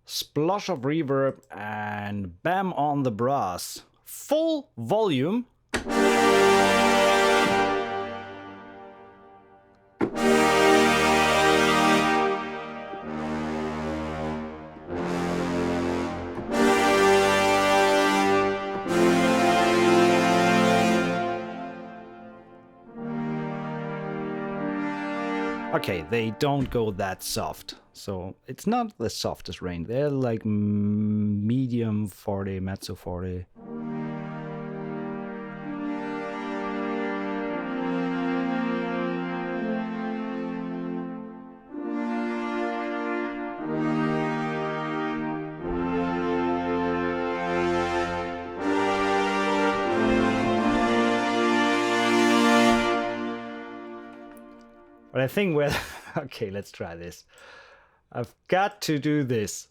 Splosh of reverb and bam on the brass. Full volume. Okay, they don't go that soft. So it's not the softest range. They're like medium 40, mezzo 40. But I think we're... Okay, let's try this. I've got to do this.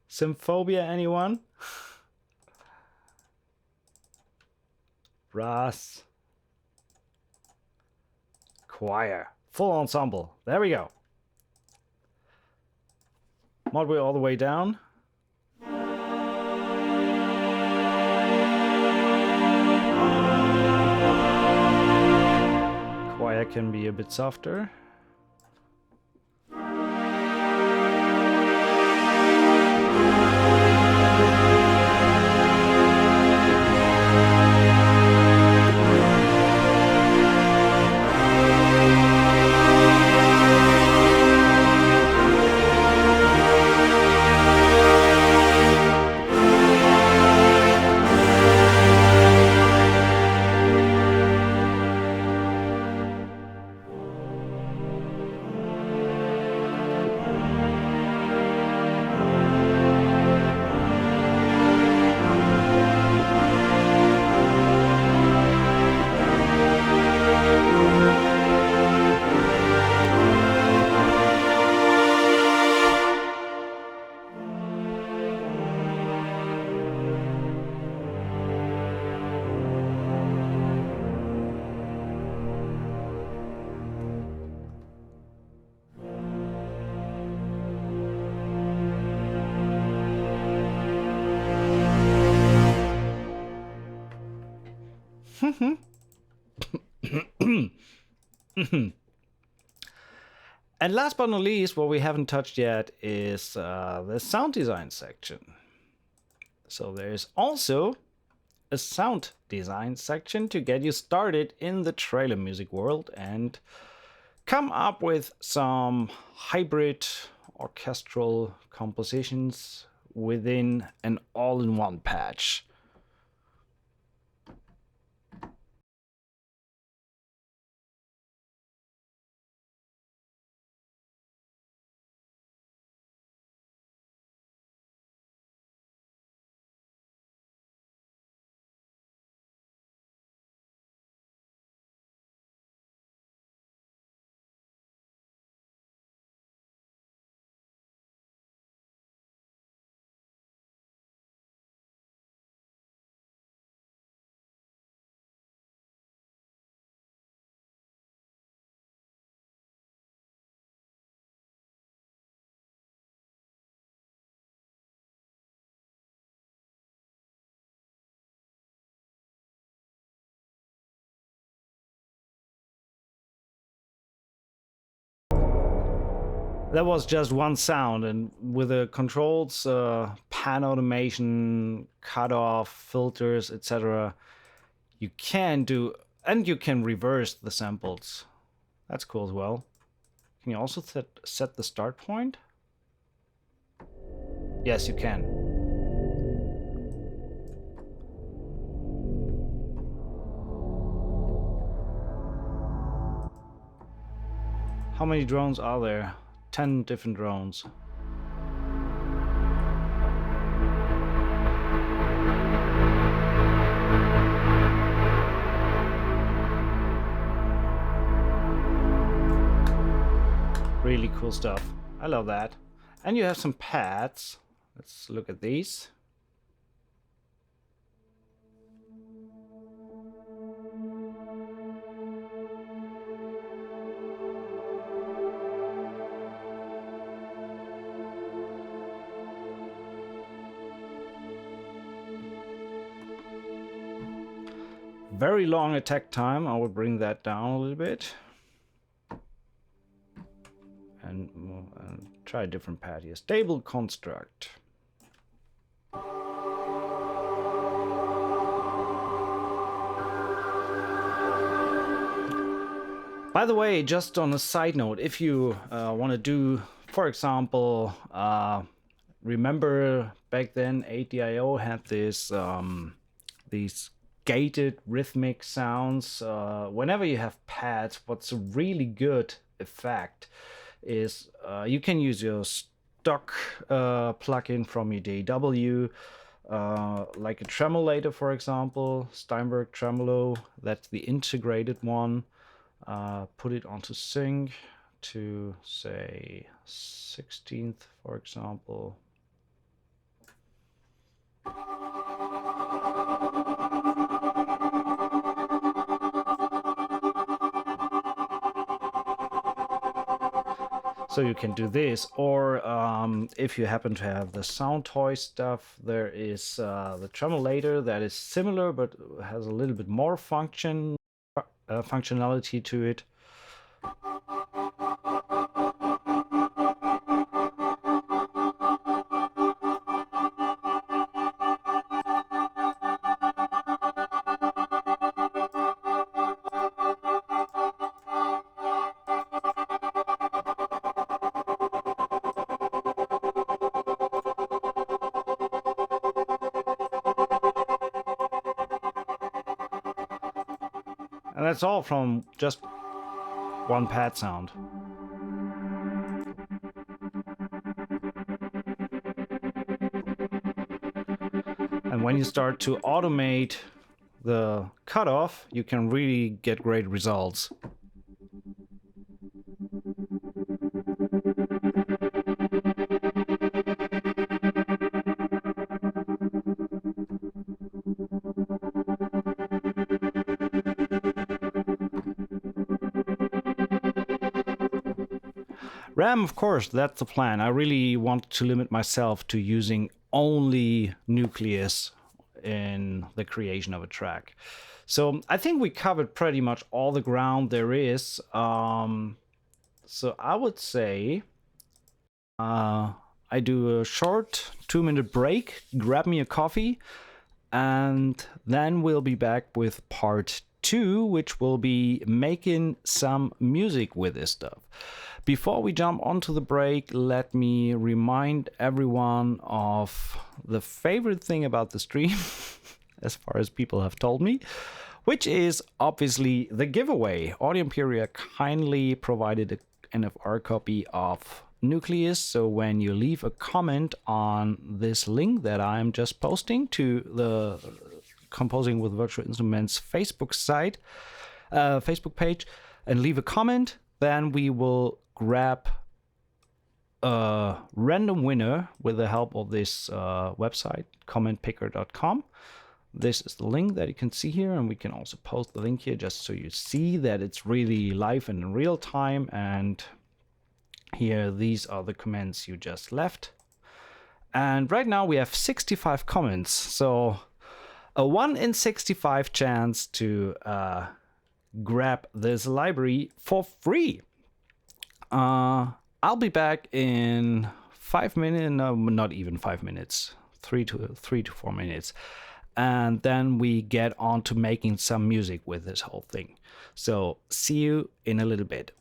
Symphobia, anyone? Brass. Choir. Full ensemble. There we go. Mod way all the way down. Choir can be a bit softer. And last but not least, what we haven't touched yet is the sound design section. So there's also a sound design section to get you started in the trailer music world and come up with some hybrid orchestral compositions within an all-in-one patch. That was just one sound, and with the controls, pan automation, cutoff, filters, etc., you can do, and you can reverse the samples. That's cool as well. Can you also set the start point? Yes, you can. How many drones are there? 10 different drones. Really cool stuff. I love that. And you have some pads. Let's look at these. Very long attack time. I will bring that down a little bit. And try a different pad here. Stable construct. By the way, just on a side note, if you want to do, for example, remember back then 8DIO had these gated rhythmic sounds. Whenever you have pads, what's a really good effect is you can use your stock plugin from your DAW, like a tremolator, for example, Steinberg Tremolo. That's the integrated one. Put it onto sync to say 16th, for example. So you can do this, or if you happen to have the Sound Toy stuff, there is the tremolator that is similar but has a little bit more functionality to it. And that's all from just one pad sound. And when you start to automate the cutoff, you can really get great results. RAM, of course, that's the plan. I really want to limit myself to using only Nucleus in the creation of a track. So I think we covered pretty much all the ground there is. So I would say I do a short 2-minute break, grab me a coffee, and then we'll be back with part 2, which will be making some music with this stuff. Before we jump onto the break, let me remind everyone of the favorite thing about the stream, as far as people have told me, which is obviously the giveaway. Audio Imperia kindly provided an NFR copy of Nucleus, so when you leave a comment on this link that I'm just posting to the Composing with Virtual Instruments Facebook site, Facebook page, and leave a comment, then we will grab a random winner with the help of this website, commentpicker.com. This is the link that you can see here, and we can also post the link here just so you see that it's really live and in real time. And here, these are the comments you just left. And right now we have 65 comments, so a 1 in 65 chance to grab this library for free. I'll be back in 5 minutes, no, not even 5 minutes, 3 to 4 minutes. And then we get on to making some music with this whole thing. So see you in a little bit.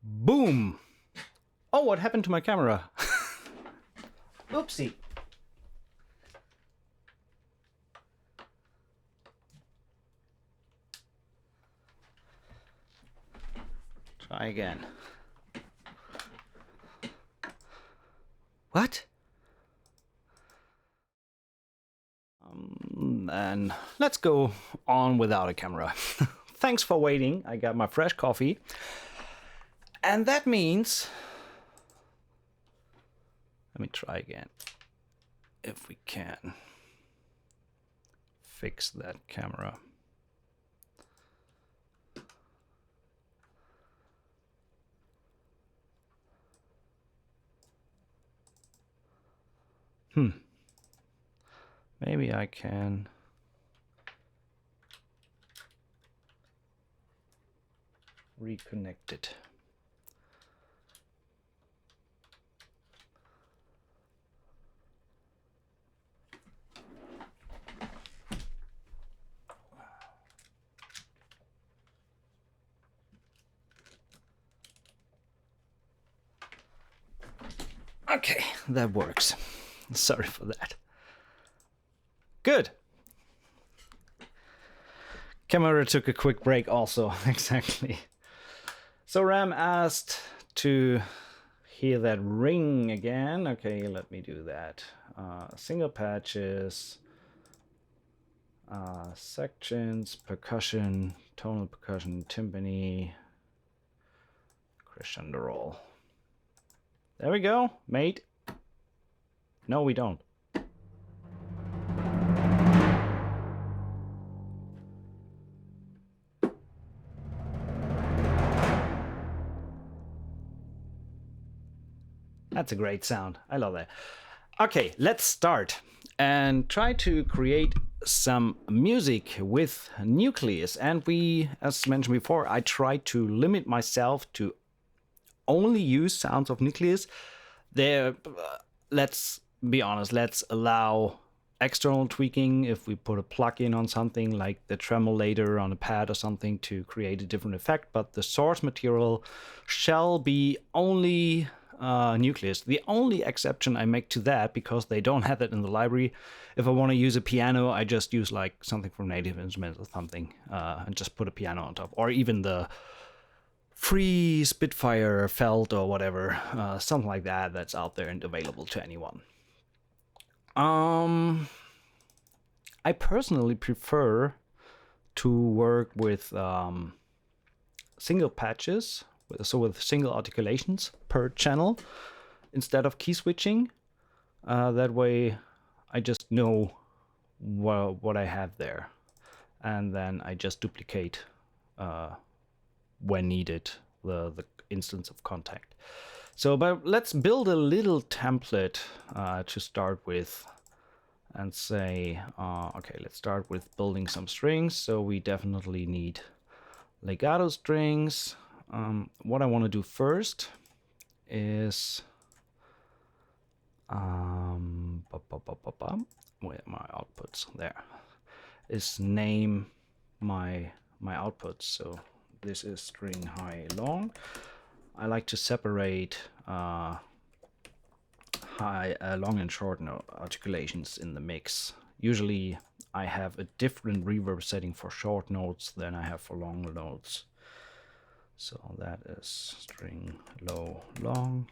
Boom! Oh, what happened to my camera? Oopsie. Try again. What? And let's go on without a camera. Thanks for waiting. I got my fresh coffee. And that means... Let me try again. If we can fix that camera. Maybe I can reconnect it. Okay, that works. Sorry for that. Good. Camera took a quick break also, exactly. So Ram asked to hear that ring again. Okay, let me do that. Single patches, sections, percussion, tonal percussion, timpani, crescendo roll. There we go, mate. No, we don't. That's a great sound. I love that. Okay, let's start and try to create some music with Nucleus. And we, as mentioned before, I try to limit myself to only use sounds of Nucleus. There, let's be honest, let's allow external tweaking if we put a plugin on something like the tremolator on a pad or something to create a different effect, but the source material shall be only Nucleus. The only exception I make to that, because they don't have it in the library, if I want to use a piano, I just use like something from Native Instruments or something and just put a piano on top, or even the free Spitfire felt or whatever, something like that that's out there and available to anyone. I personally prefer to work with single patches, so with single articulations per channel instead of key switching. That way I just know what I have there, and then I just duplicate when needed the instance of contact. So, but let's build a little template to start with and say, okay, let's start with building some strings. So we definitely need legato strings. What I want to do first is where are my outputs? There is name my outputs. So this is string high long. I like to separate high, long and short articulations in the mix. Usually I have a different reverb setting for short notes than I have for long notes. So that is string low long,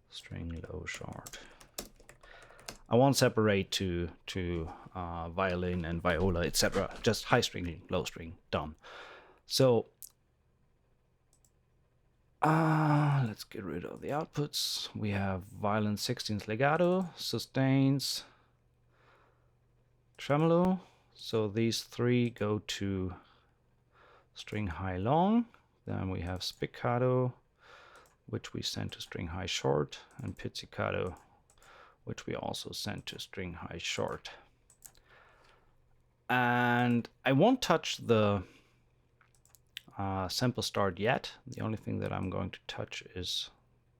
string low short. I won't separate to violin and viola, etc. Just high string, low string, done. So let's get rid of the outputs. We have violin 16th legato, sustains, tremolo. So these three go to string high long. Then we have spiccato, which we send to string high short, and pizzicato, which we also send to string high short. And I won't touch the sample start yet. The only thing that I'm going to touch is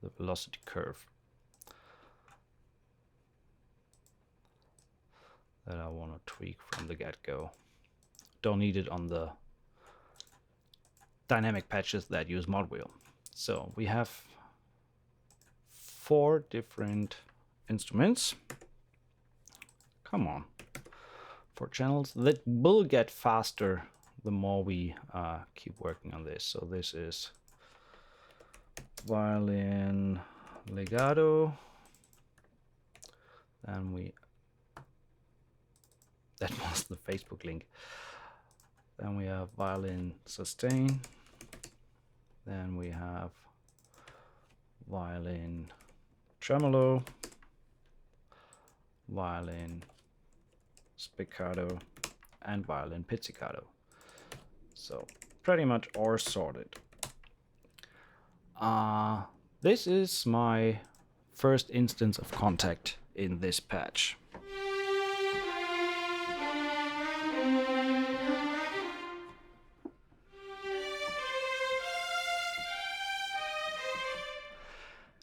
the velocity curve that I want to tweak from the get-go. Don't need it on the dynamic patches that use mod wheel. So we have 4 different instruments. Come on. 4 channels that will get faster the more we keep working on this. So this is violin legato. Then that was the Facebook link. Then we have violin sustain. Then we have violin tremolo, violin spiccato, and violin pizzicato. So pretty much all sorted. This is my first instance of contact in this patch.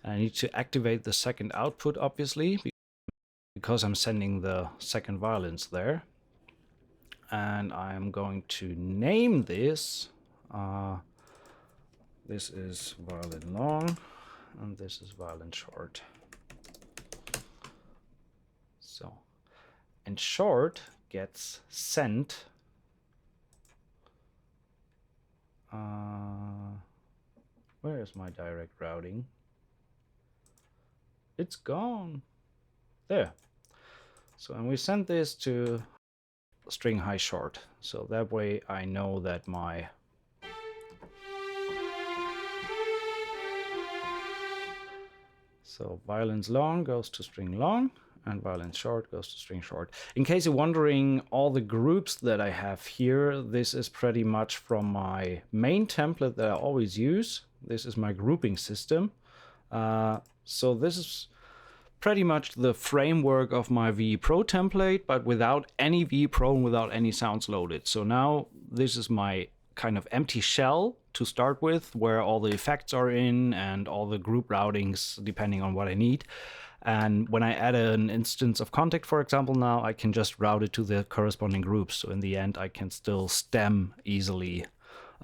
I need to activate the second output, obviously, because I'm sending the second violins there. And I'm going to name this. This is violin long, and this is violin short. So, and short gets sent. Where is my direct routing? It's gone. There. So, and we send this to string high short. So that way I know that my violins long goes to string long and violin short goes to string short. In case you're wondering, all the groups that I have here, this is pretty much from my main template that I always use. This is my grouping system. So this is pretty much the framework of my VE Pro template, but without any VE Pro and without any sounds loaded. So now this is my kind of empty shell to start with, where all the effects are in and all the group routings depending on what I need. And when I add an instance of contact, for example, now I can just route it to the corresponding groups. So in the end, I can still stem easily.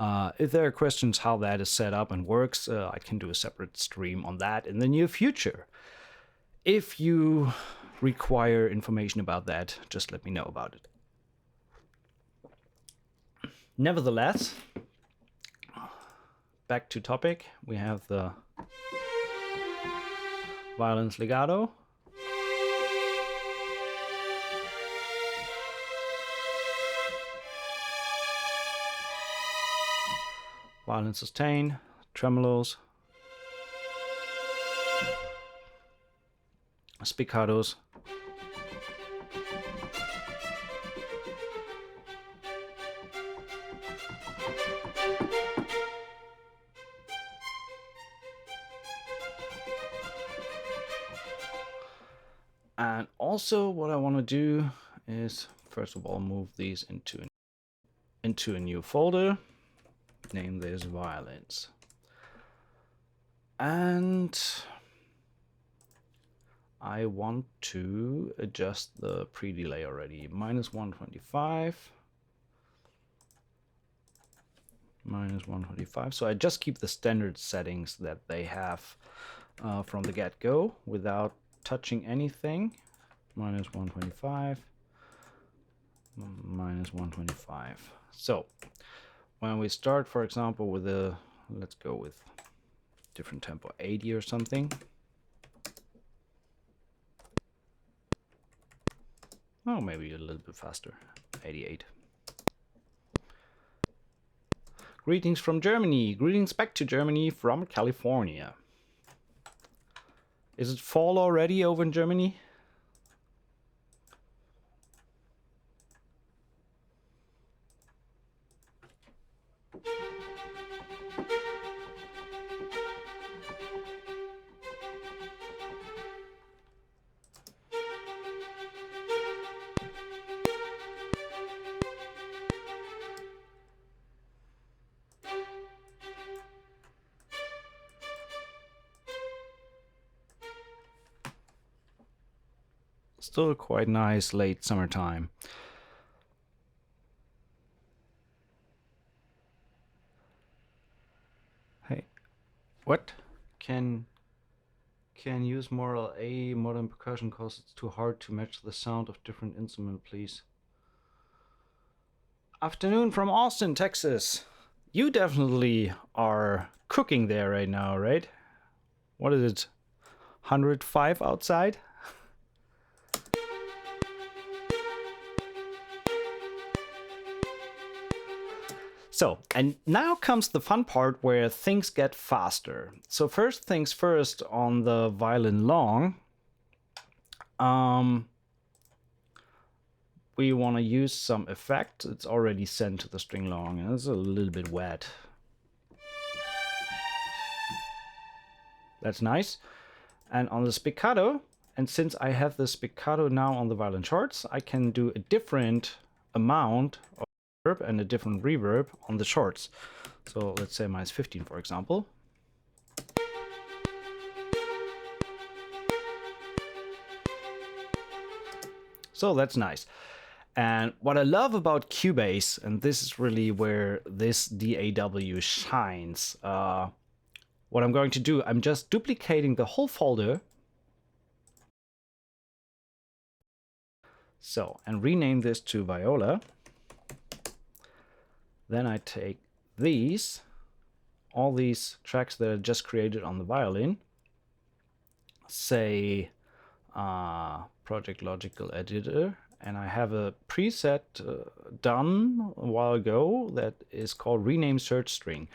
If there are questions how that is set up and works, I can do a separate stream on that in the near future. If you require information about that, just let me know about it. Nevertheless, back to topic, we have the violins legato. Violin sustain, tremolos, spiccatos, and also what I want to do is first of all move these into a new folder, name this violins, and I want to adjust the pre-delay already. -125. -125. So I just keep the standard settings that they have from the get-go without touching anything. -125. -125. So when we start, for example, with let's go with different tempo, 80 or something. Oh, maybe a little bit faster, 88. Greetings from Germany. Greetings back to Germany from California. Is it fall already over in Germany? Still quite nice late summertime. What? Can use Moral A modern percussion cause it's too hard to match the sound of different instrument, please. Afternoon from Austin, Texas. You definitely are cooking there right now, right? What is it? 105 outside? So, and now comes the fun part where things get faster. So first things first on the violin long, we want to use some effect. It's already sent to the string long, and it's a little bit wet. That's nice. And on the spiccato, and since I have the spiccato now on the violin shorts, I can do a different amount of reverb and a different reverb on the shorts. So let's say minus 15, for example. So that's nice. And what I love about Cubase, and this is really where this DAW shines, what I'm going to do, I'm just duplicating the whole folder. So, and rename this to Viola. Then I take these, all these tracks that I just created on the violin, say Project Logical Editor, and I have a preset done a while ago that is called Rename Search String.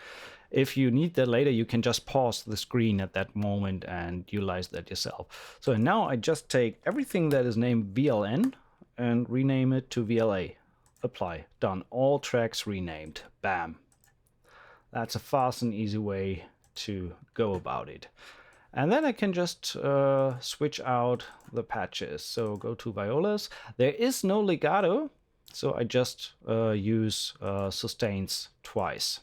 If you need that later, you can just pause the screen at that moment and utilize that yourself. So now I just take everything that is named VLN and rename it to VLA. Apply. Done. All tracks renamed. Bam. That's a fast and easy way to go about it. And then I can just switch out the patches. So go to violas. There is no legato, so I just use sustains twice.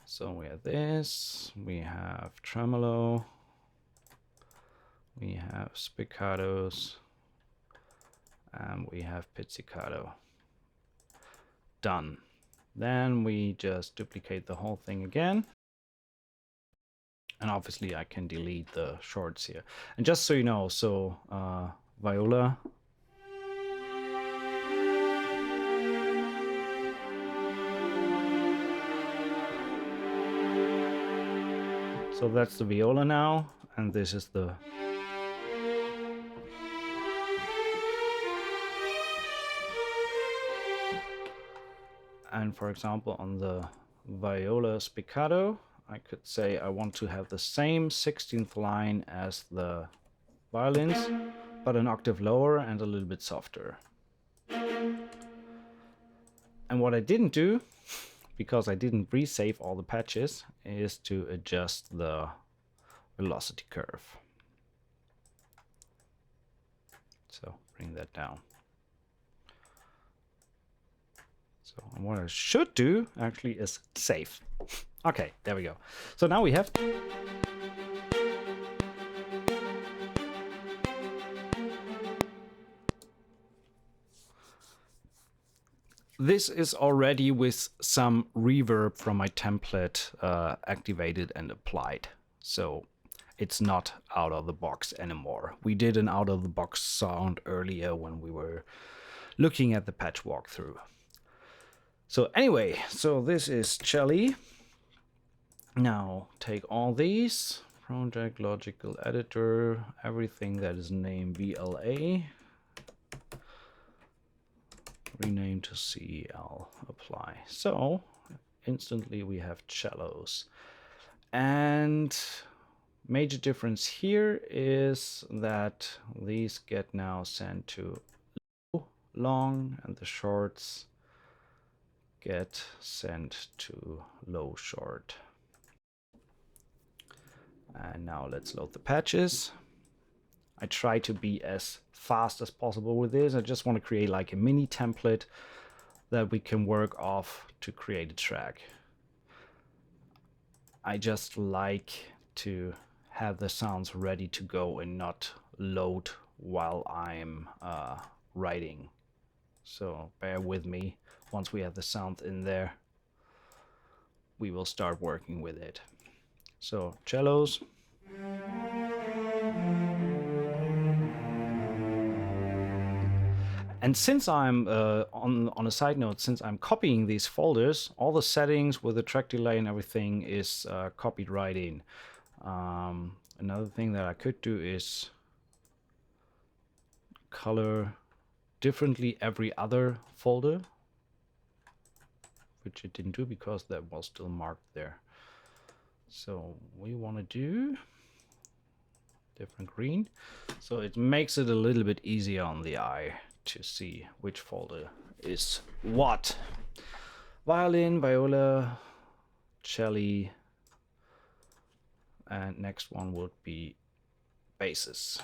So we have this, we have tremolo, we have spiccatos, and we have pizzicato. Done. Then we just duplicate the whole thing again. And obviously I can delete the shorts here. And just so you know, so viola. So that's the viola now, and this is the and for example on the viola spiccato, I could say I want to have the same 16th line as the violins, but an octave lower and a little bit softer. And what I didn't do, because I didn't resave all the patches, is to adjust the velocity curve. So bring that down. So what I should do actually is save. Okay, there we go. So now we have this is already with some reverb from my template activated and applied. So it's not out of the box anymore. We did an out of the box sound earlier when we were looking at the patch walkthrough. So anyway, so this is Chelly. Now take all these, Project Logical Editor, everything that is named VLA, rename to CL, apply. So instantly we have cellos. And major difference here is that these get now sent to low long and the shorts get sent to low short. And now let's load the patches. I try to be as fast as possible with this. I just want to create like a mini template that we can work off to create a track. I just like to have the sounds ready to go and not load while I'm writing. So bear with me once we have the sound in there. we will start working with it. So cellos. And since I'm, on a side note, since I'm copying these folders, all the settings with the track delay and everything is copied right in. Another thing that I could do is color differently every other folder, which it didn't do because that was still marked there. So we want to do different green, so it makes it a little bit easier on the eye to see which folder is what. Violin, viola, cello, and next one would be basses.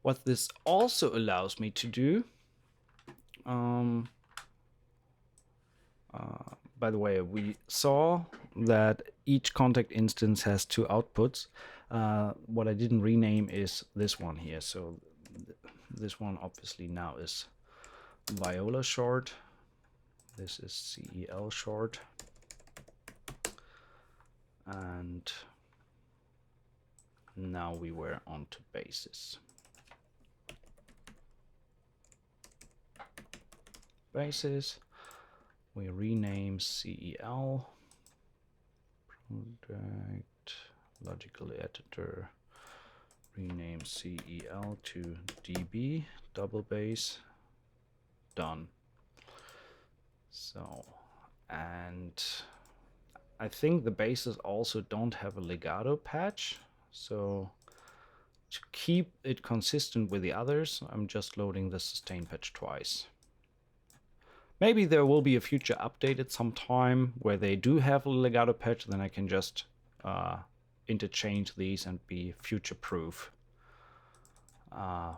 What this also allows me to do, by the way, we saw that each contact instance has two outputs. What I didn't rename is this one here. So this one obviously now is viola short. This is CEL short. And now we were on to basses. Basses. We rename CEL, product, logical editor, rename CEL to DB, double bass, done. So, and I think the basses also don't have a legato patch, so to keep it consistent with the others, I'm just loading the sustain patch twice. Maybe there will be a future update at some time where they do have a legato patch, then I can just interchange these and be future-proof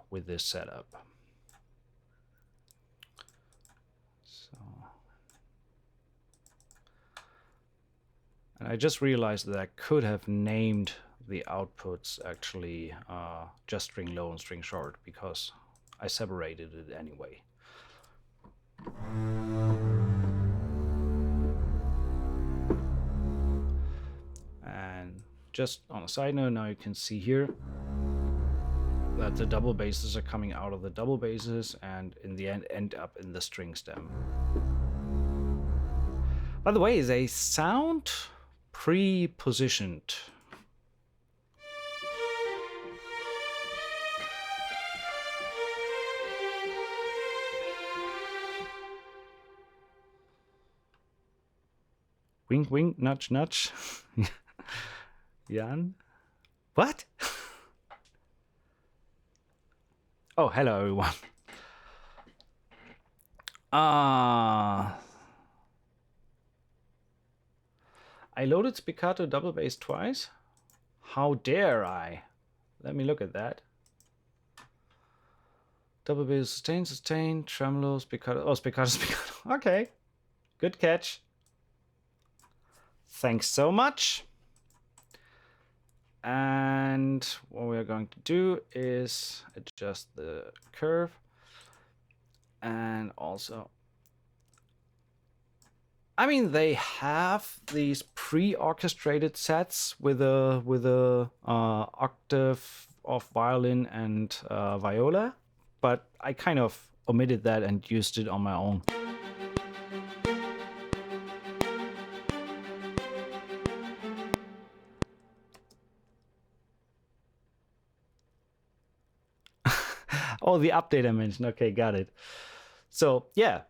with this setup. So, and I just realized that I could have named the outputs actually just string low and string short, because I separated it anyway. And just on a side note, now you can see here that the double basses are coming out of the double basses and in the end up in the string stem. By the way, they sound pre-positioned. Wink, wink, nudge, nudge. Jan? What? Oh, hello, everyone. I loaded spiccato double bass twice? How dare I? Let me look at that. Double bass, sustain, sustain, tremolo, spiccato. Oh, spiccato, spiccato. Okay. Good catch. Thanks so much. And what we are going to do is adjust the curve, and also, I mean, they have these pre-orchestrated sets with a octave of violin and viola, but I kind of omitted that and used it on my own. Oh, the update I mentioned. Okay, got it. So yeah,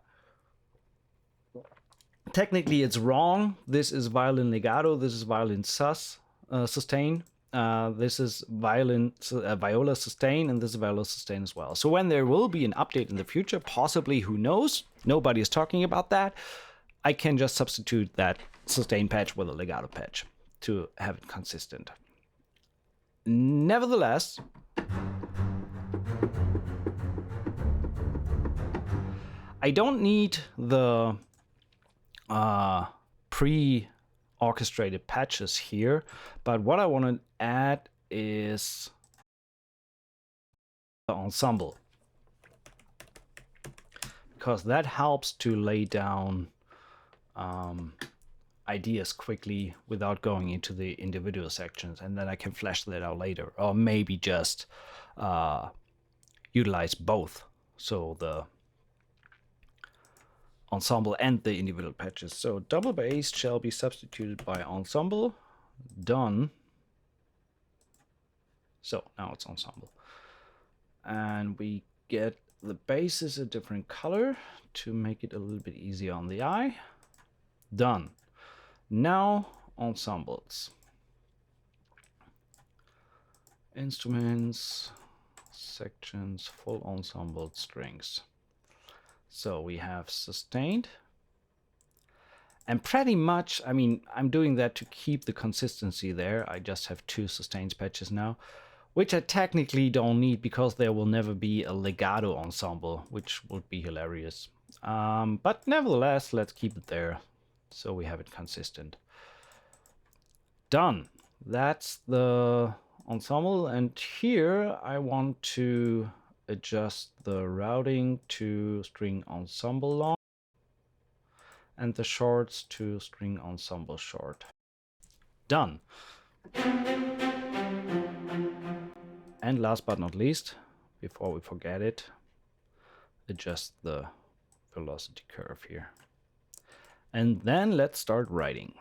technically it's wrong. This is violin legato. This is violin sustain. This is viola sustain, and this is viola sustain as well. So when there will be an update in the future, possibly, who knows? Nobody is talking about that. I can just substitute that sustain patch with a legato patch to have it consistent. Nevertheless, I don't need the pre-orchestrated patches here, but what I want to add is the ensemble. because that helps to lay down ideas quickly without going into the individual sections, and then I can flesh that out later, or maybe just utilize both, so the ensemble and the individual patches. So double bass shall be substituted by ensemble. Done. So now it's ensemble, and we get the bases a different color to make it a little bit easier on the eye. Done. Now ensembles. Instruments, sections, full ensemble strings. So we have sustained. And pretty much, I mean, I'm doing that to keep the consistency there. I just have 2 sustains patches now, which I technically don't need because there will never be a legato ensemble, which would be hilarious. But nevertheless, let's keep it there so we have it consistent. Done. That's the ensemble, and here I want to adjust the routing to string ensemble long and the shorts to string ensemble short. Done. And last but not least, before we forget it, adjust the velocity curve here. And then let's start writing.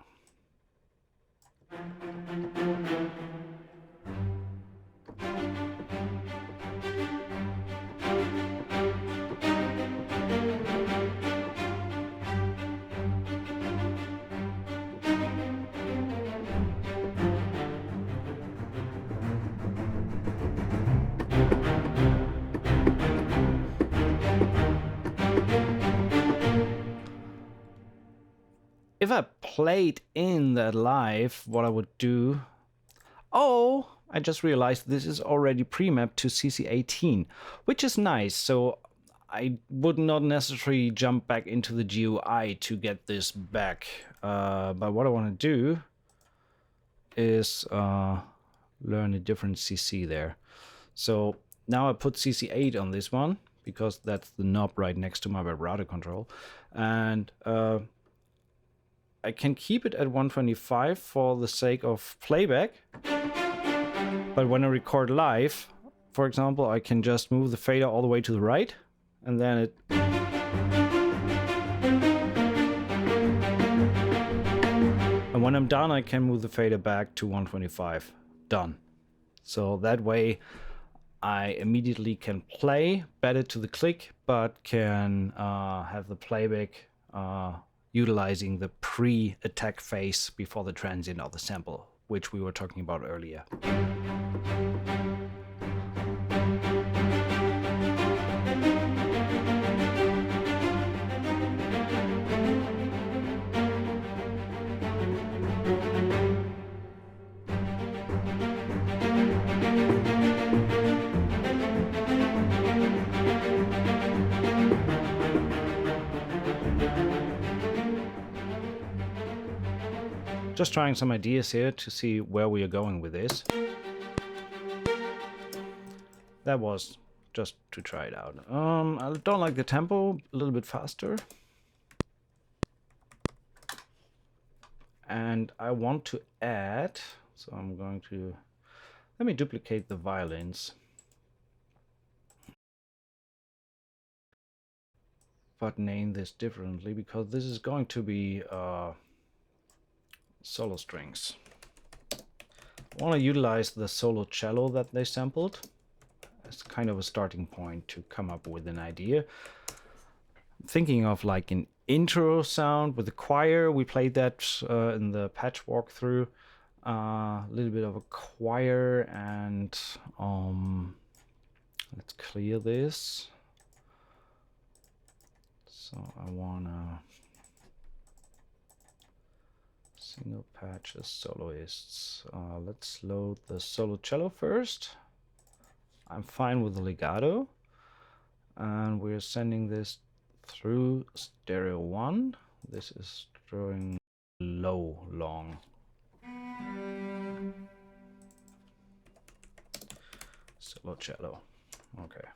If I played in that live, what I would do... Oh, I just realized this is already pre-mapped to CC18, which is nice. So I would not necessarily jump back into the GUI to get this back. But what I want to do is learn a different CC there. So now I put CC8 on this one, because that's the knob right next to my vibrato control. And I can keep it at 125 for the sake of playback. But when I record live, for example, I can just move the fader all the way to the right, and then it... And when I'm done, I can move the fader back to 125. Done. So that way I immediately can play better to the click, but can have the playback utilizing the pre-attack phase before the transient of the sample, which we were talking about earlier. Just trying some ideas here to see where we are going with this. That was just to try it out. I don't like the tempo, a little bit faster. And I want to add, so I'm going to, let me duplicate the violins. But name this differently, because this is going to be solo strings. I want to utilize the solo cello that they sampled as kind of a starting point to come up with an idea. I'm thinking of like an intro sound with the choir. We played that in the patch walkthrough. A little bit of a choir, and let's clear this. So I want to single patches, soloists. Let's load the solo cello first. I'm fine with the legato. And we're sending this through stereo 1. This is throwing low, long. Solo cello. Okay.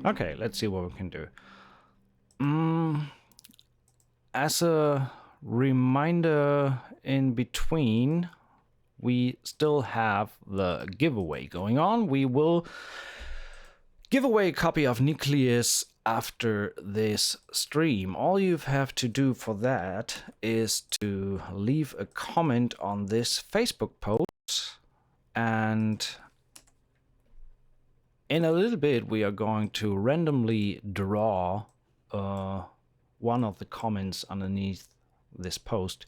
Okay, let's see what we can do. As a reminder in between, we still have the giveaway going on. We will give away a copy of Nucleus after this stream. All you have to do for that is to leave a comment on this Facebook post, and in a little bit we are going to randomly draw one of the comments underneath this post.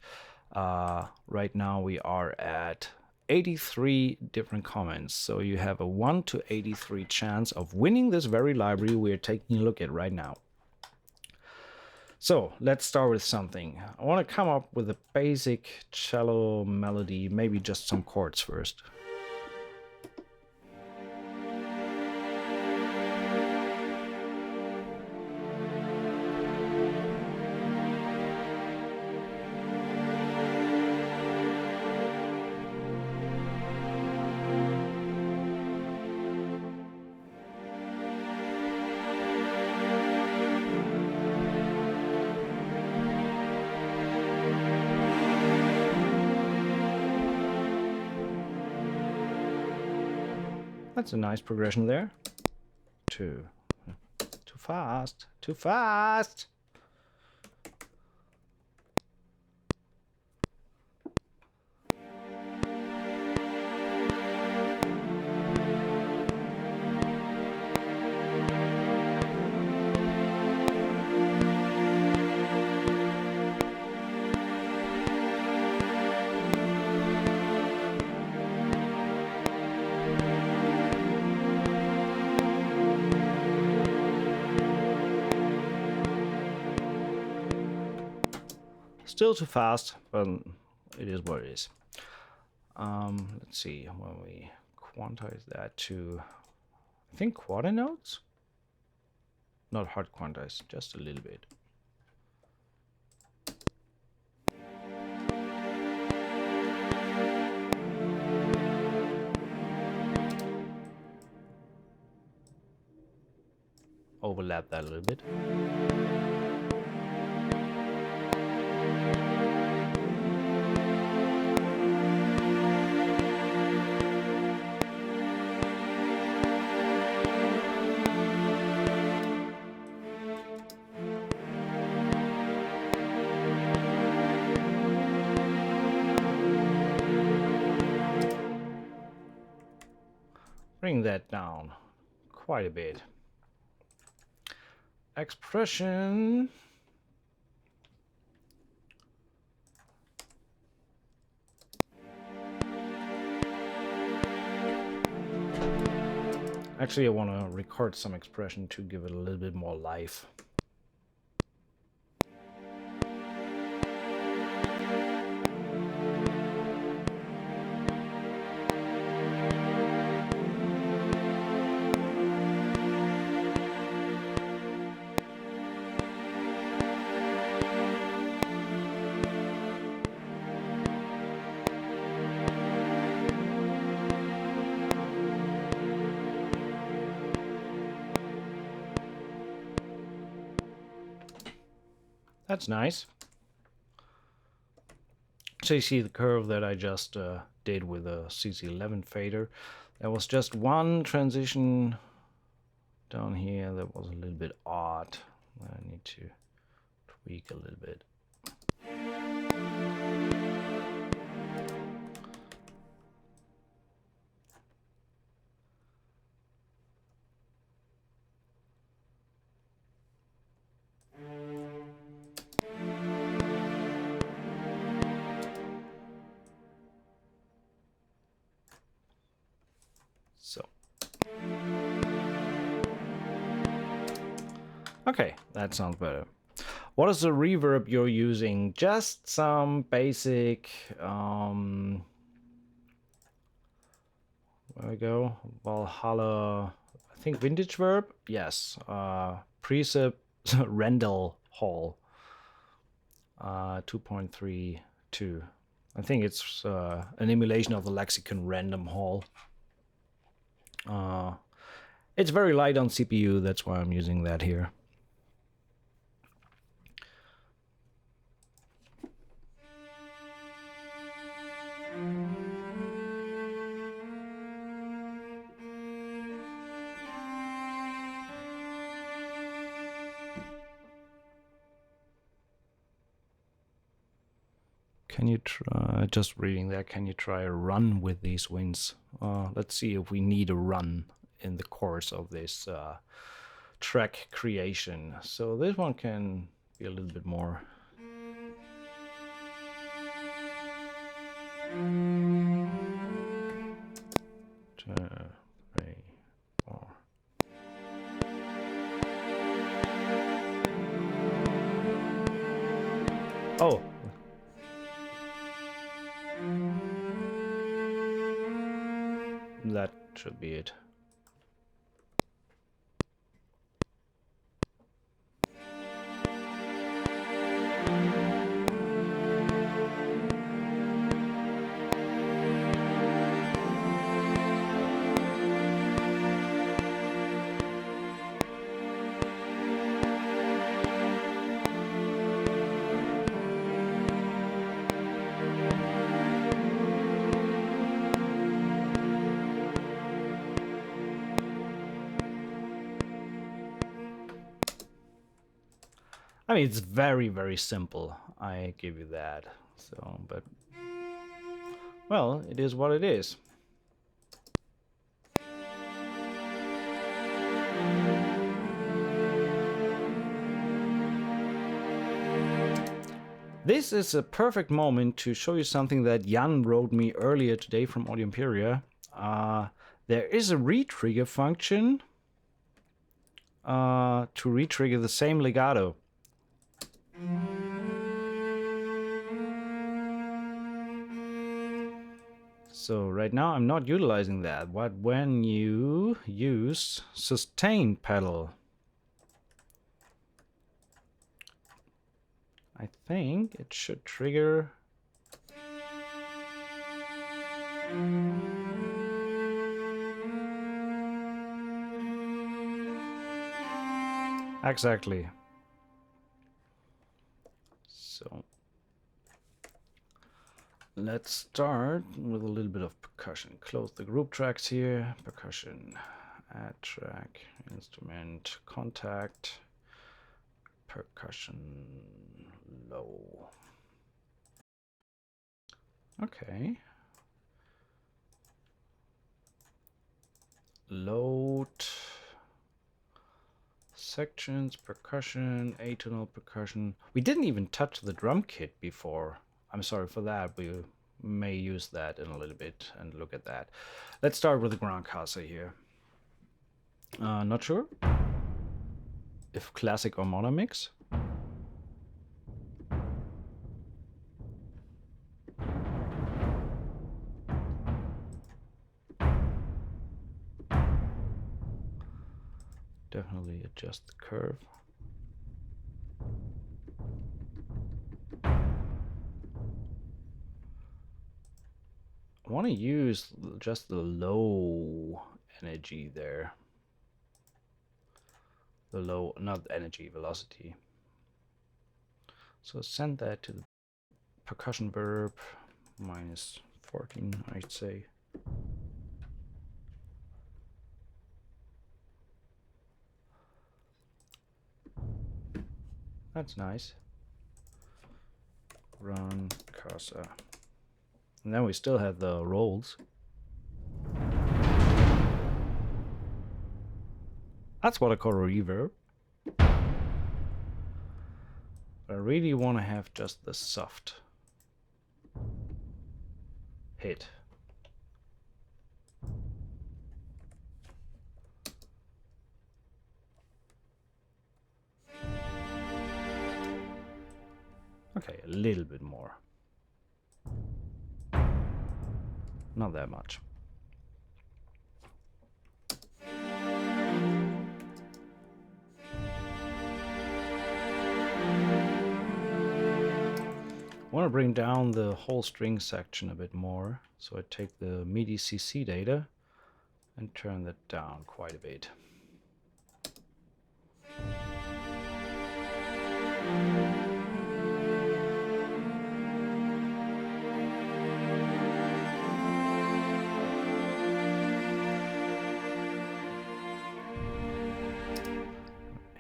Right now we are at 83 different comments, so you have a 1 to 83 chance of winning this very library we're taking a look at right now. So let's start with something. I want to come up with a basic cello melody, maybe just some chords first. That's a nice progression there. Too fast, too fast. Still too fast, but it is what it is. Let's see, when we quantize that to, I think, quarter notes? Not hard quantize, just a little bit. Overlap that a little bit. Bring that down quite a bit. Expression. Actually, I want to record some expression to give it a little bit more life. That's nice. So you see the curve that I just did with a CC11 fader. There was just one transition down here that was a little bit odd. I need to tweak a little bit. So, okay, that sounds better. What is the reverb you're using? Just some basic, where we go, Valhalla, I think vintage verb? Yes, preset Rendell Hall, 2.32. I think it's an emulation of the Lexicon Random Hall. It's very light on CPU, that's why I'm using that here. Can you try, just reading that, can you try a run with these wings? Let's see if we need a run in the course of this track creation. So this one can be a little bit more. Oh. That should be it. I mean, it's very, very simple. I give you that. So, but, well, it is what it is. This is a perfect moment to show you something that Jan wrote me earlier today from Audio Imperia. There is a retrigger function to retrigger the same legato. So right now I'm not utilizing that, but when you use sustain pedal, I think it should trigger. Exactly. So let's start with a little bit of percussion. Close the group tracks here. Percussion, add track, instrument, contact, percussion, low. Okay. Load sections, percussion, atonal percussion. We didn't even touch the drum kit before. I'm sorry for that. We may use that in a little bit and look at that. Let's start with the ground casa here. Not sure if classic or mono mix. Definitely adjust the curve. I want to use just the low energy there. The low, not energy, velocity. So send that to the percussion verb, minus 14, I'd say. That's nice. Run casa. And then we still have the rolls. That's what I call a reverb. But I really want to have just the soft hit. Okay, a little bit more. Not that much. I want to bring down the whole string section a bit more. So I take the MIDI CC data and turn that down quite a bit.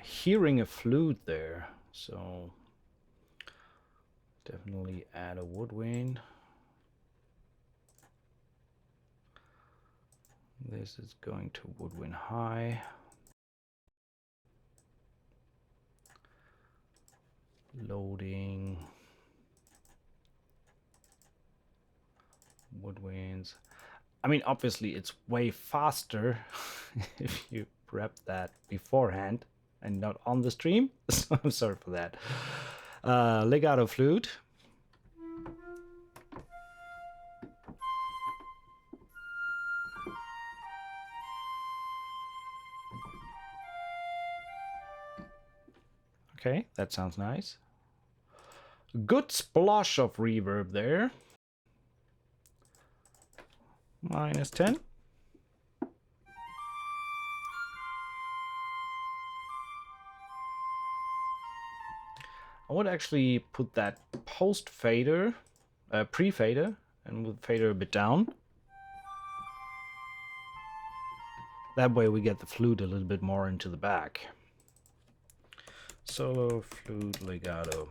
Hearing a flute there, so definitely add a woodwind. This is going to woodwind high. Loading. Woodwinds. I mean, obviously it's way faster if you prep that beforehand and not on the stream. So I'm sorry for that. Legato flute. Okay, that sounds nice. Good splosh of reverb there. -10. I would actually put that post fader, pre-fader, and with fader a bit down. That way we get the flute a little bit more into the back. Solo, flute, legato.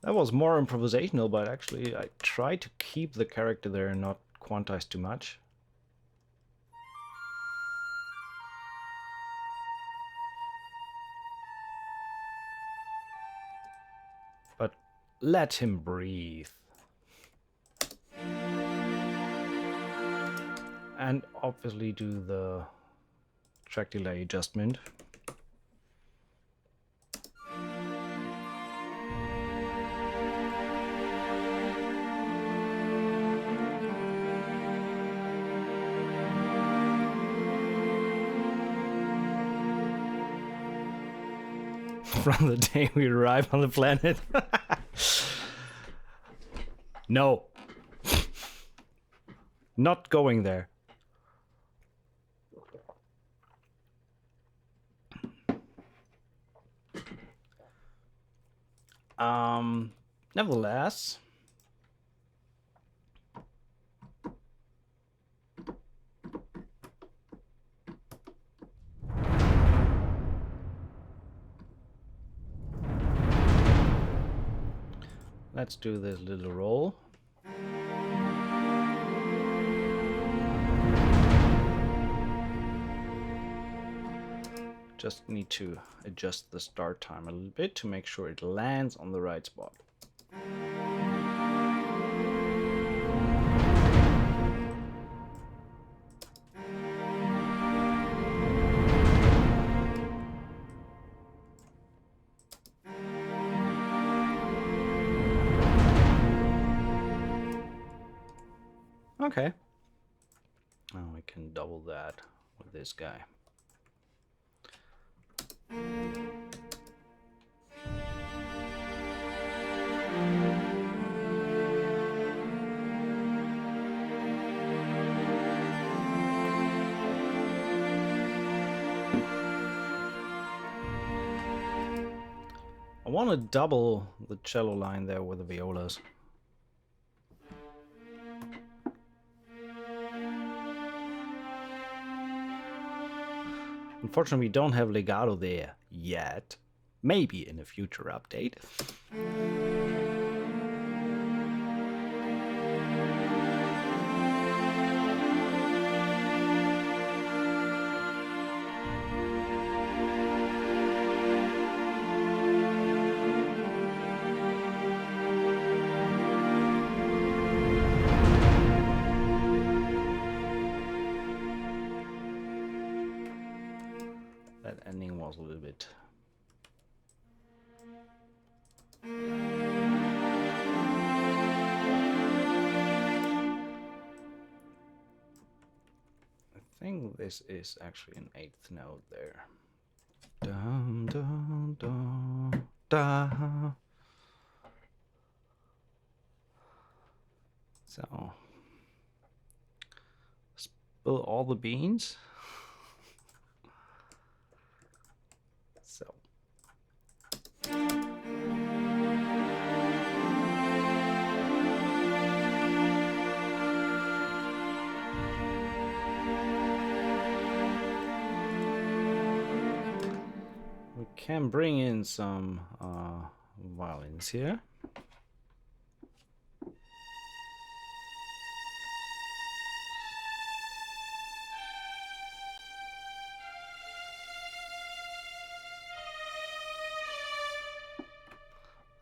That was more improvisational, but actually I tried to keep the character there and not quantize too much. But let him breathe. And obviously do the track delay adjustment. From the day we arrive on the planet. No. Not going there. Nevertheless, let's do this little roll. Just need to adjust the start time a little bit to make sure it lands on the right spot. Okay. Now we can double that with this guy. I want to double the cello line there with the violas. Unfortunately, we don't have legato there yet. Maybe in a future update. mouse a little bit. I think this is actually an 8th note there. Dum, dum, dum, da. So, spill all the beans. So. We can bring in some violins here.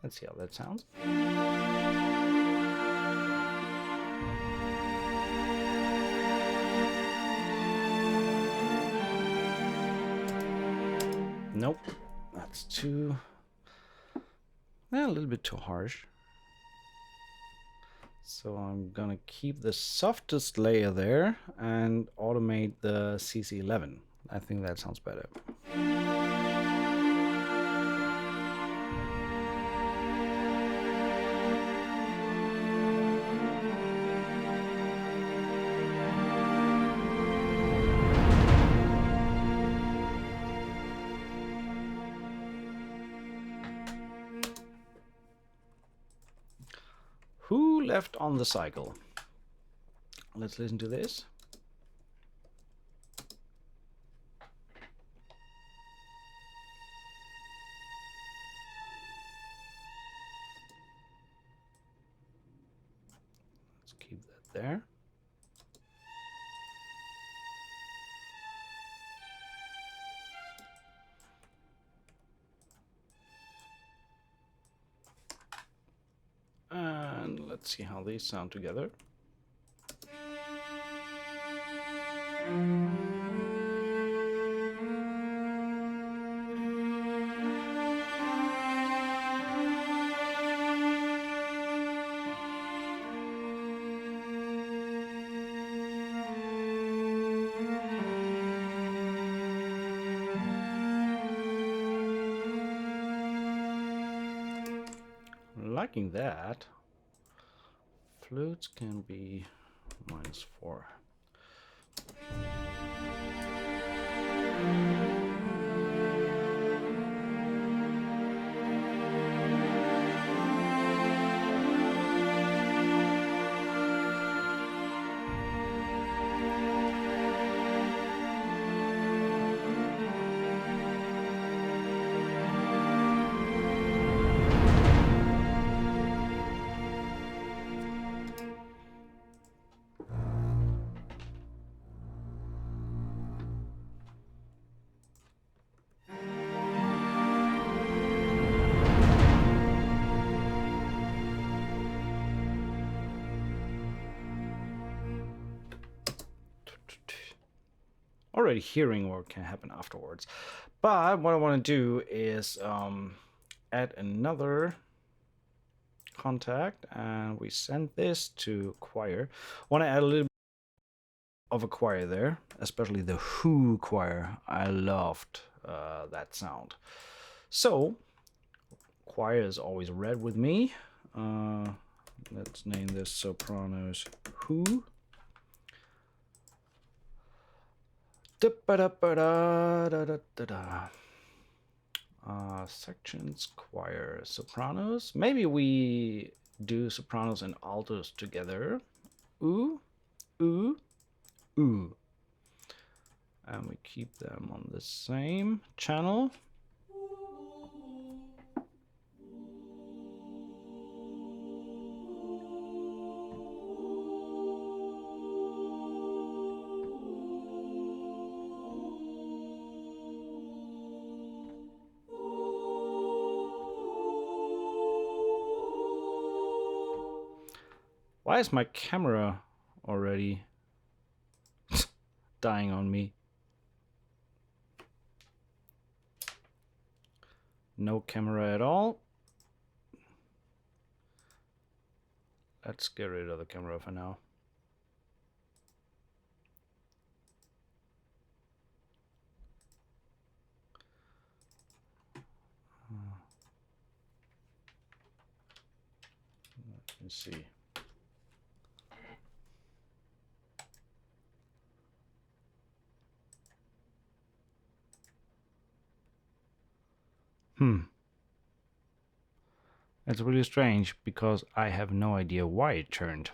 Let's see how that sounds. Nope, that's too... a little bit too harsh. So I'm gonna keep the softest layer there and automate the CC11. I think that sounds better. Who left on the cycle? Let's listen to this. Let's keep that there. And let's see how these sound together. Liking that. Flutes can be -4. Already hearing what can happen afterwards. But what I want to do is add another contact, and we send this to choir. Want to add a little bit of a choir there, especially the Who choir. I loved that sound. So choir is always red with me. Let's name this Sopranos Who. Sections, choir, sopranos. Maybe we do sopranos and altos together. Ooh, ooh, ooh. And we keep them on the same channel. Why is my camera already dying on me? No camera at all. Let's get rid of the camera for now. Let's see. That's really strange because I have no idea why it turned.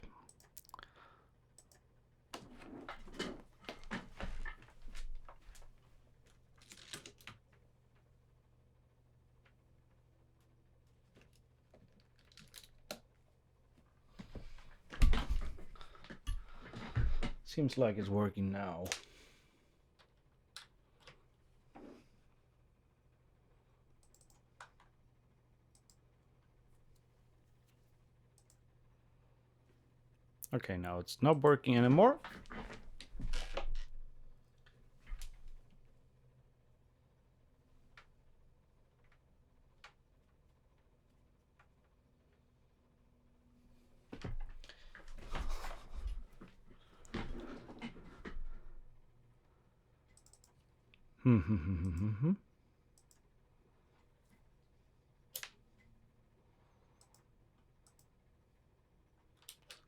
Seems like it's working now. Okay, now it's not working anymore.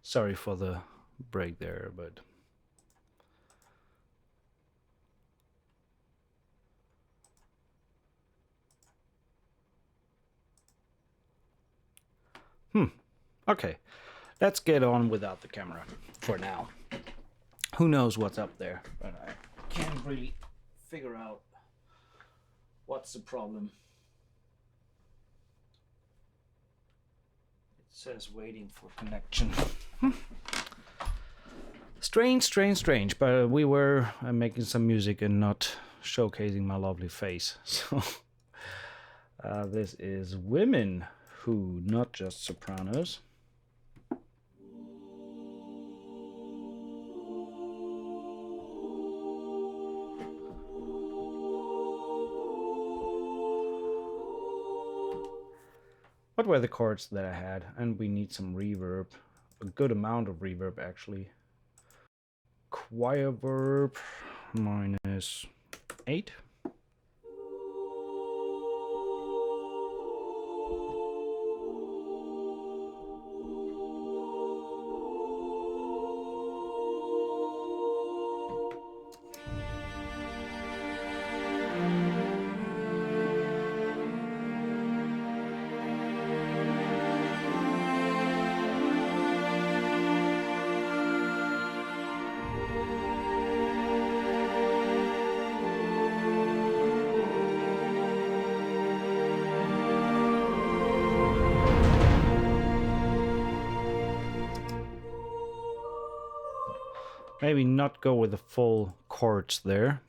Sorry for the break there, but okay. Let's get on without the camera for now. Who knows what's up there, but I can't really figure out what's the problem. It says waiting for connection. Strange, but we were making some music and not showcasing my lovely face. So this is Women Who, not just sopranos. What were the chords that I had? And we need some reverb, a good amount of reverb actually. Choir verb -8. Maybe not go with the full chords there.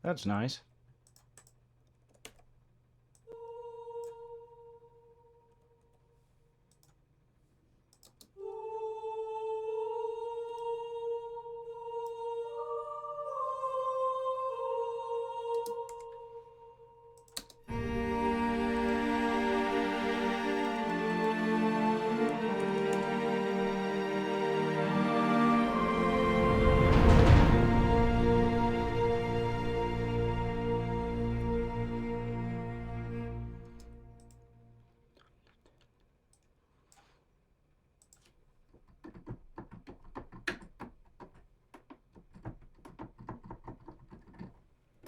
That's nice.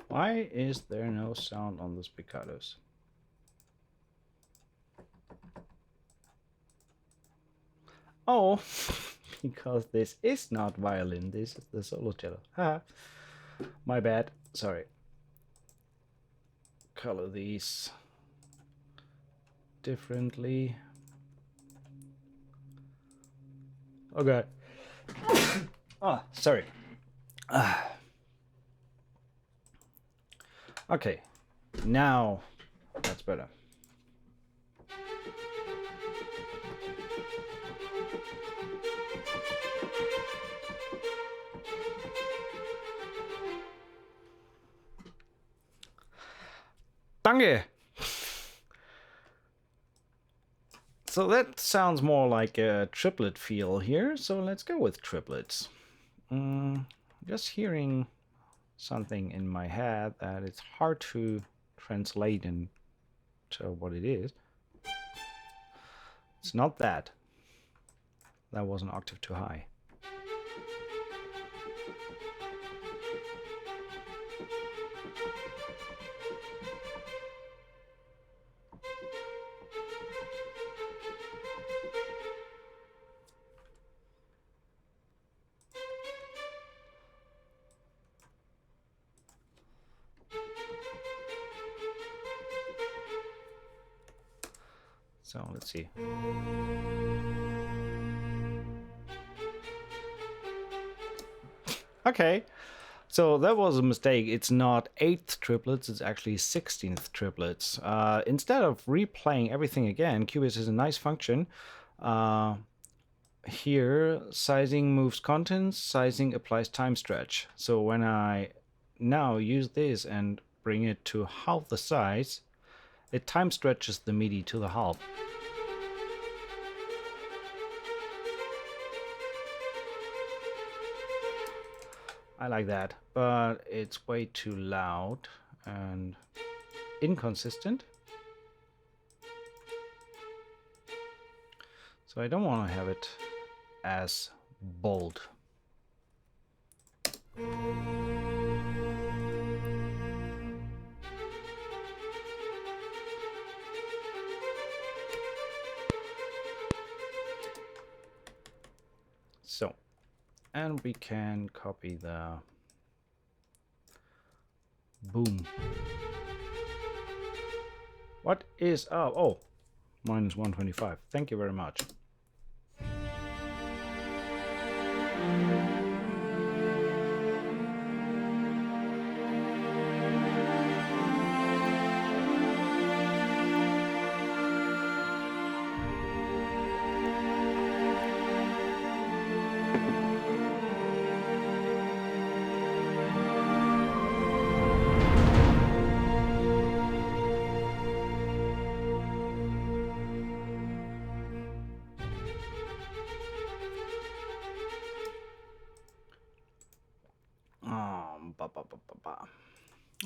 Why is there no sound on the spiccatos? Oh, because this is not violin, this is the solo cello. Ah, my bad, sorry. Color these differently. Okay. Oh, sorry. Okay, now that's better. Danke! So that sounds more like a triplet feel here, so let's go with triplets. Just hearing something in my head that it's hard to translate into what it is. It's not that. That was an octave too high. So let's see. Okay, so that was a mistake. It's not 8th triplets, it's actually 16th triplets. Instead of replaying everything again, Cubase has a nice function. Here, sizing moves contents, sizing applies time stretch. So when I now use this and bring it to half the size, it time stretches the MIDI to the half. I like that, but it's way too loud and inconsistent. So I don't want to have it as bold. So, and we can copy the boom. What is up? Oh, minus 125. Thank you very much.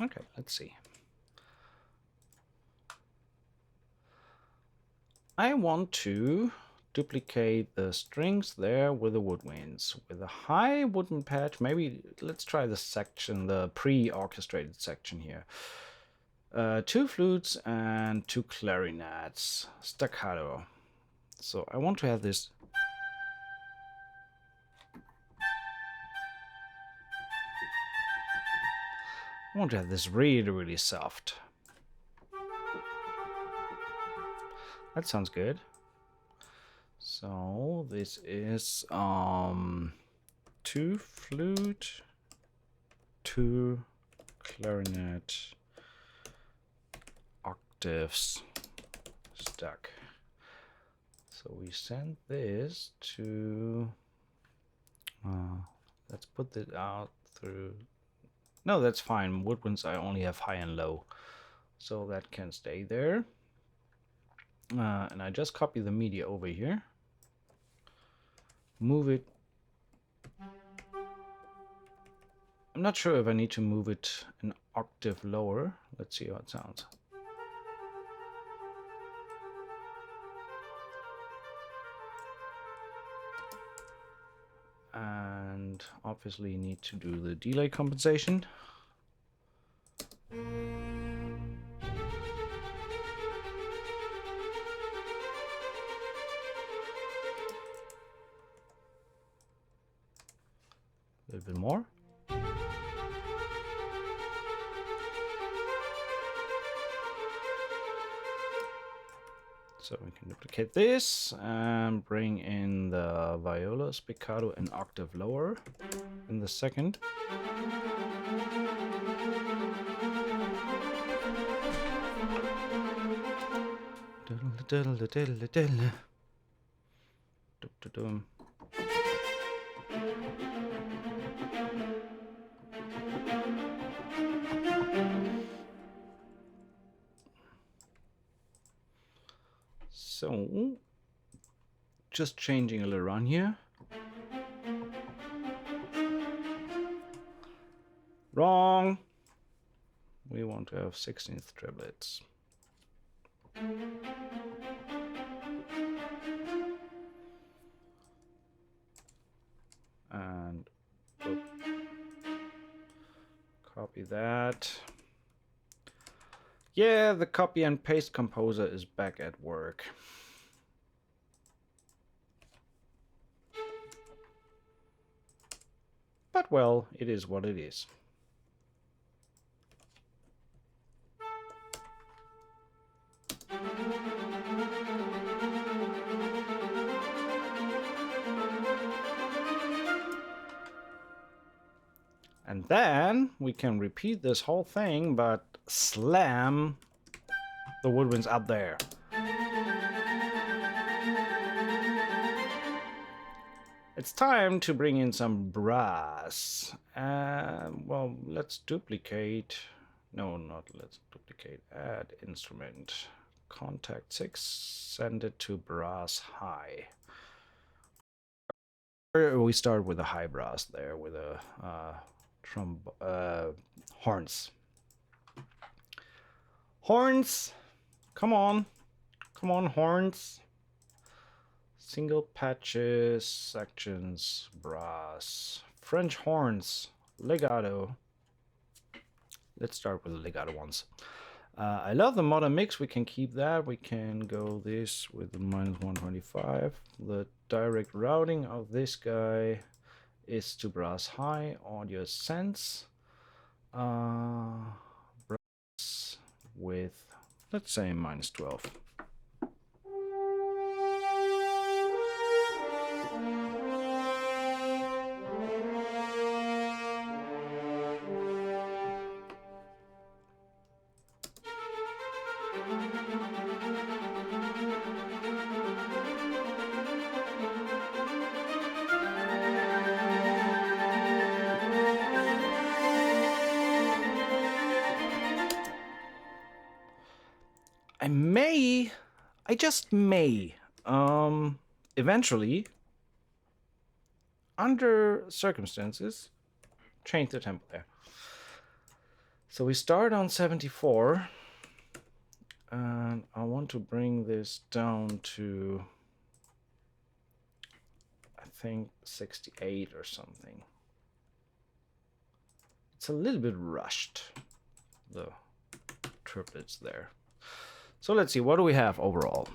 Okay, let's see. I want to duplicate the strings there with the woodwinds. With a high wooden patch, maybe let's try the section, the pre-orchestrated section here. 2 flutes and 2 clarinets, staccato. So I want to have this. I want to have this really, really soft. That sounds good. So this is 2 flute, 2 clarinet, octaves stuck. So we send this to. Let's put this out through. No, that's fine. Woodwinds I only have high and low, so that can stay there. And I just copy the media over here, move it. I'm not sure if I need to move it an octave lower. Let's see how it sounds. And obviously need to do the delay compensation. A little bit more. So we can duplicate this and bring in the viola spiccato an octave lower in the second. So, just changing a little around here. Wrong. We want to have 16th triplets. And copy that. Yeah, the copy and paste composer is back at work. But well, it is what it is. And then we can repeat this whole thing, but slam the woodwinds up there. It's time to bring in some brass. Well, let's duplicate. No, not let's duplicate. Add instrument. Contact 6. Send it to brass high. We start with a high brass there with a horns. Horns! Come on. Come on, horns. Single patches, sections, brass. French horns. Legato. Let's start with the legato ones. I love the modern mix. We can keep that. We can go this with the -125. The direct routing of this guy is to brass high, audio sense. Brass with, let's say, -12. I just may, eventually, under circumstances, change the tempo there. So we start on 74, and I want to bring this down to, I think, 68 or something. It's a little bit rushed, the triplets there. So let's see, what do we have overall?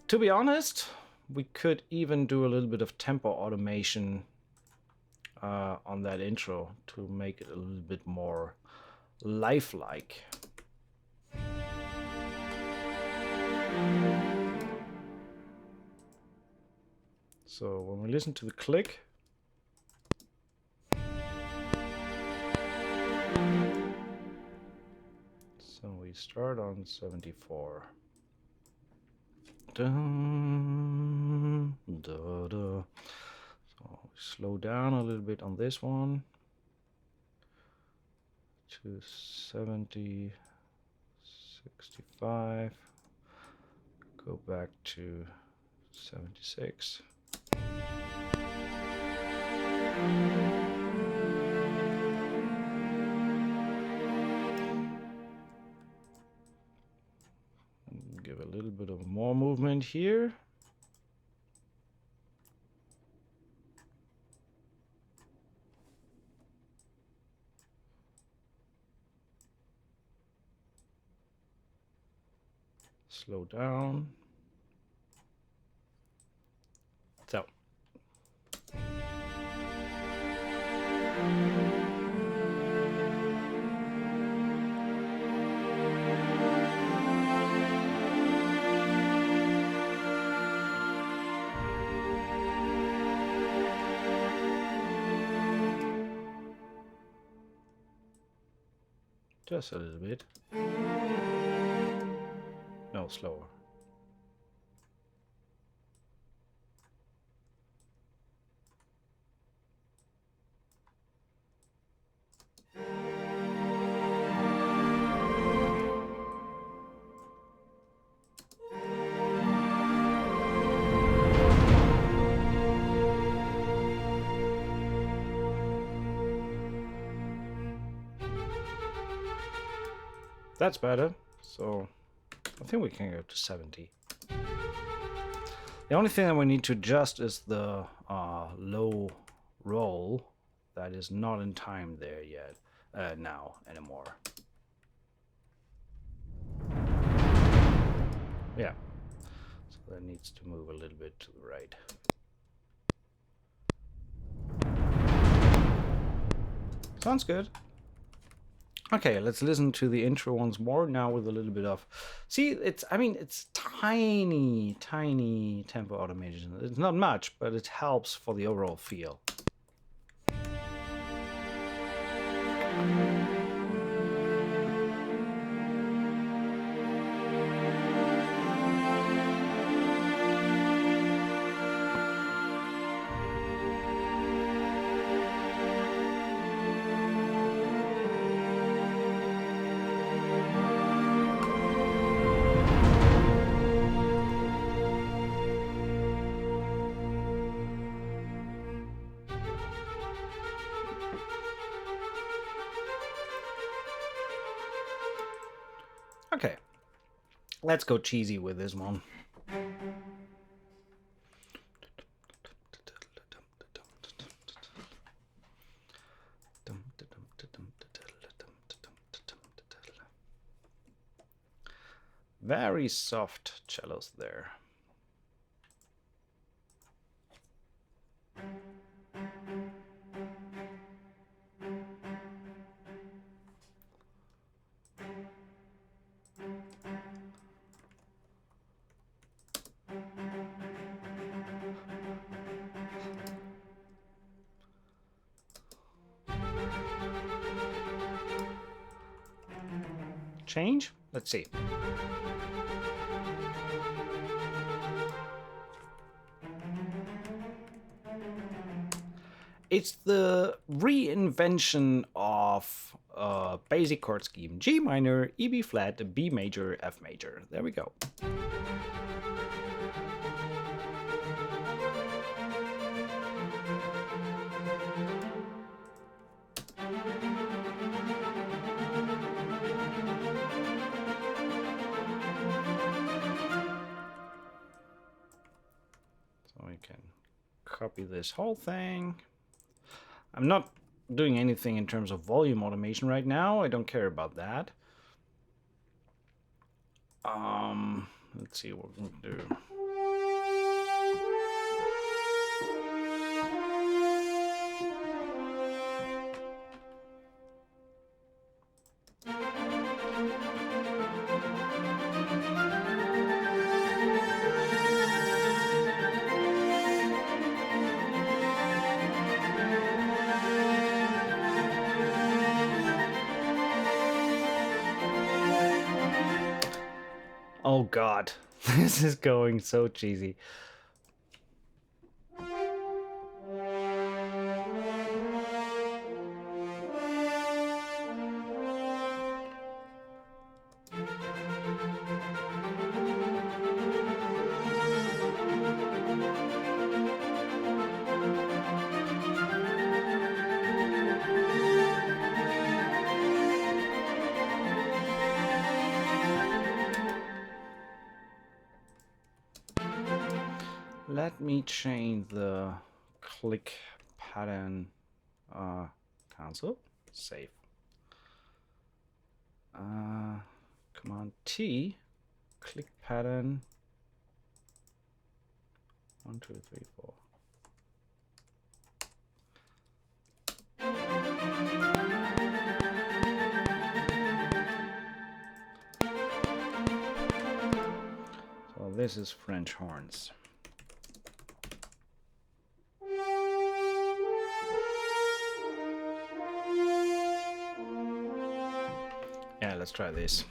To be honest, we could even do a little bit of tempo automation on that intro to make it a little bit more lifelike. So when we listen to the click, so we start on 74. Dun, da, da. So we slow down a little bit on this one to 70, 65, go back to 76. Give a little bit of more movement here. Slow down. Just a little bit. No, slower. That's better. So I think we can go to 70. The only thing that we need to adjust is the low roll. That is not in time there yet. Now anymore. Yeah. So that needs to move a little bit to the right. Sounds good. Okay, let's listen to the intro once more now with a little bit of... See, it's tiny, tiny tempo automation. It's not much, but it helps for the overall feel. Okay, let's go cheesy with this one. Very soft cellos there. Change? Let's see. It's the reinvention of basic chord scheme. G minor, E B flat, B major, F major. There we go. So we can copy this whole thing. I'm not doing anything in terms of volume automation right now. I don't care about that. Let's see what we can do. Oh god, this is going so cheesy. Let me change the click pattern. Cancel. Save. Command T. Click pattern. 1, 2, 3, 4. So this is French horns. let's try this.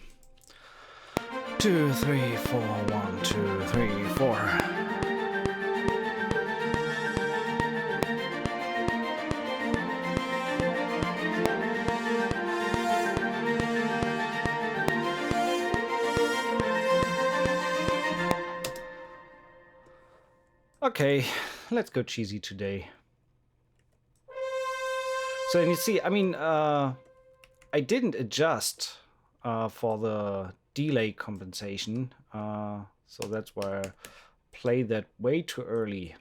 2, 3, 4, 1, 2, 3, 4. Okay, let's go cheesy today. So you see, I mean, I didn't adjust for the delay compensation, so that's why I played that way too early.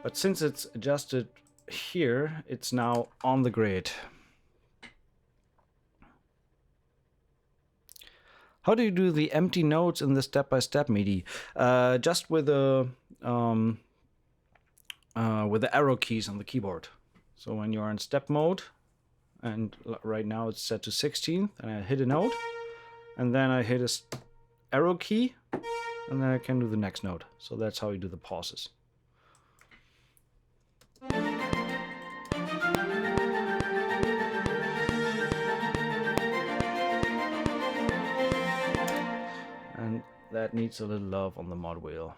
But since it's adjusted here, it's now on the grid. How do you do the empty notes in the step-by-step MIDI? Just with the arrow keys on the keyboard. So when you're in step mode, and right now it's set to 16, and I hit a note, and then I hit a arrow key, and then I can do the next note. So that's how you do the pauses. And that needs a little love on the mod wheel.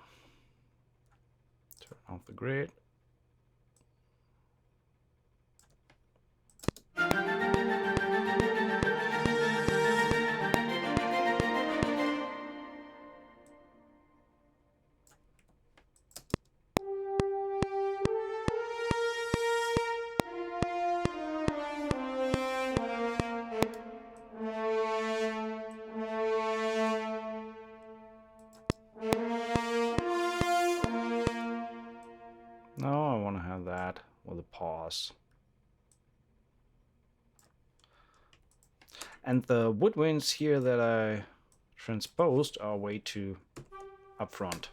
Turn off the grid. No, I want to have that with a pause. And the woodwinds here that I transposed are way too upfront.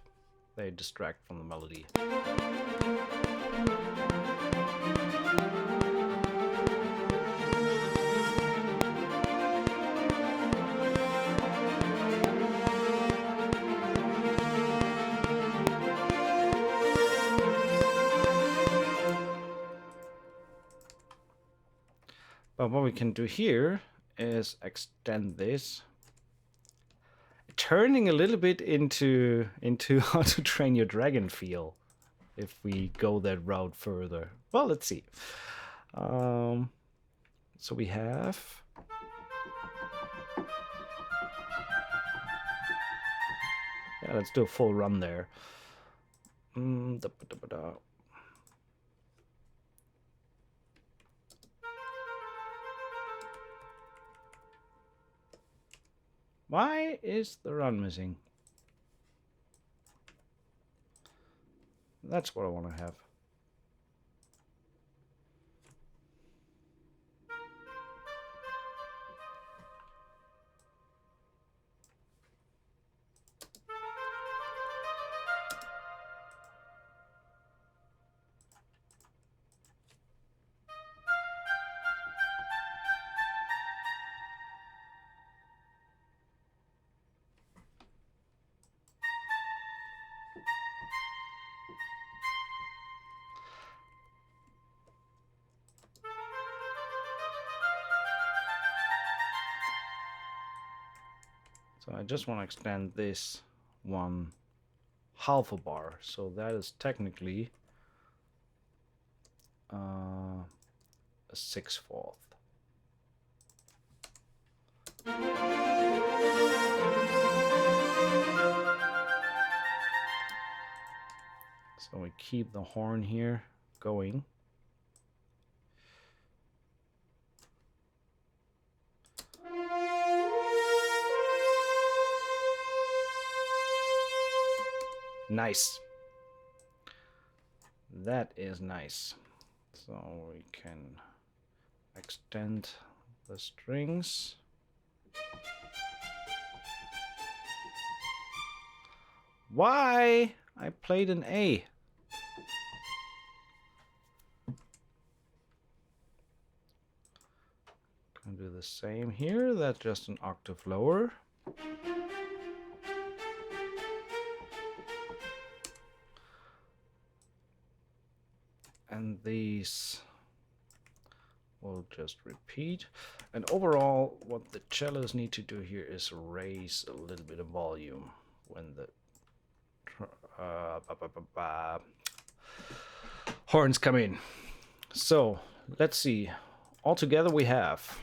They distract from the melody. But what we can do here is extend this, turning a little bit into How to Train Your Dragon feel, if we go that route further. Well, let's see. So we have let's do a full run there. Why is the run missing? That's what I want to have. So I just want to extend this one half a bar. So that is technically a 6/4. So we keep the horn here going. Nice. That is nice. So we can extend the strings. Why? I played an A. Can do the same here. That's just an octave lower. And these will just repeat. And overall, what the cellos need to do here is raise a little bit of volume when the horns come in. So let's see. Altogether we have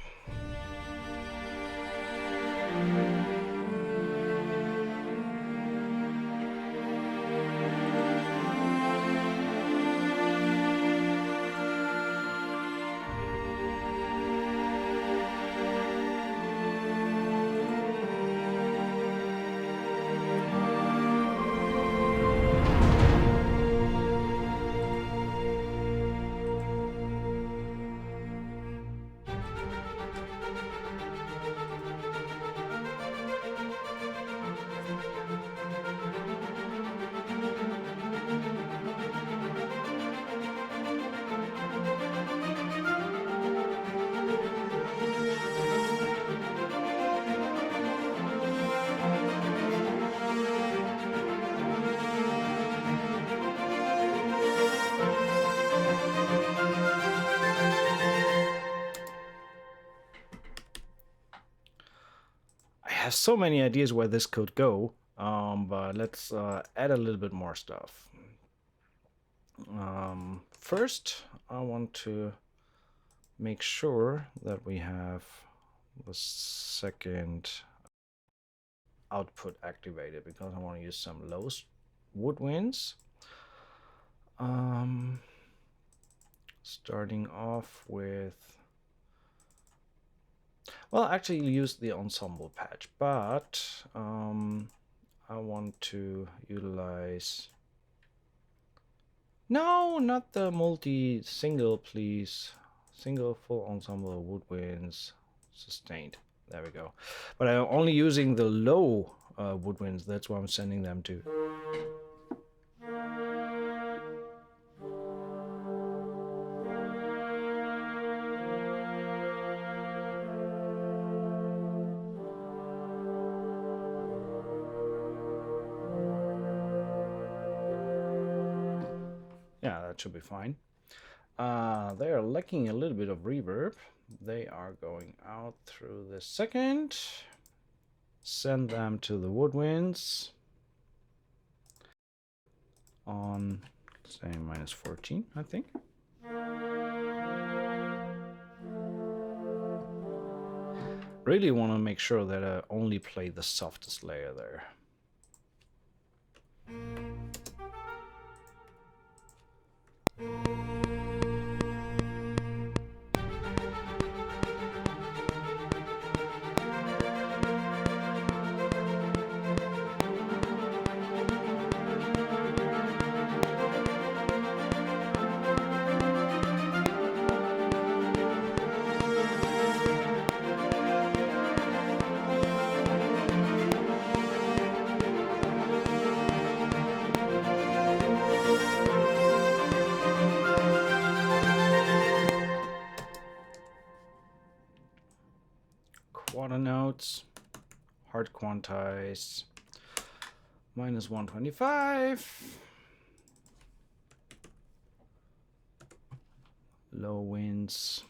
have so many ideas where this could go, but let's add a little bit more stuff. First, I want to make sure that we have the second output activated because I want to use some low woodwinds. Starting off with, well, actually use the ensemble patch, but I want to utilize, no, not the multi-single, please. Single, full ensemble, woodwinds, sustained. There we go. But I'm only using the low woodwinds. That's why I'm sending them to. Yeah, that should be fine. They are lacking a little bit of reverb. They are going out through the second. Send them to the woodwinds on, say, -14, I think. Really want to make sure that I only play the softest layer there. Quarter notes, hard quantize, -125, low winds.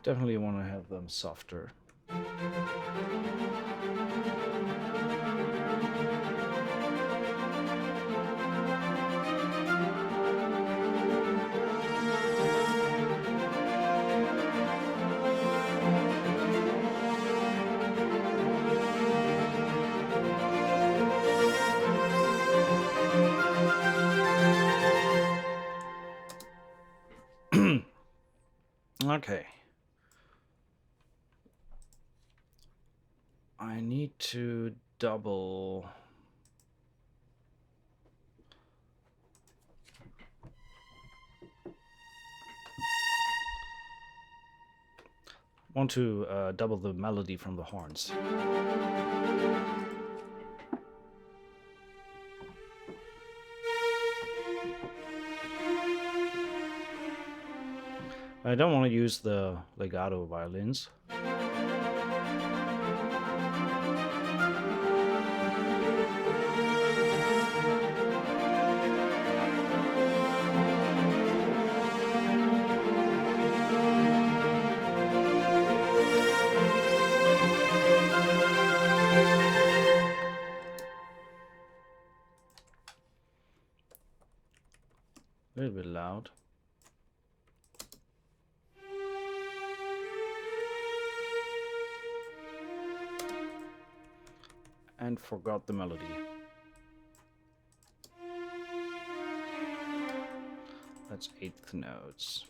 Definitely want to have them softer. Okay. I need to double. Want to double the melody from the horns. I don't want to use the legato violins. A little bit loud. And forgot the melody. That's eighth notes.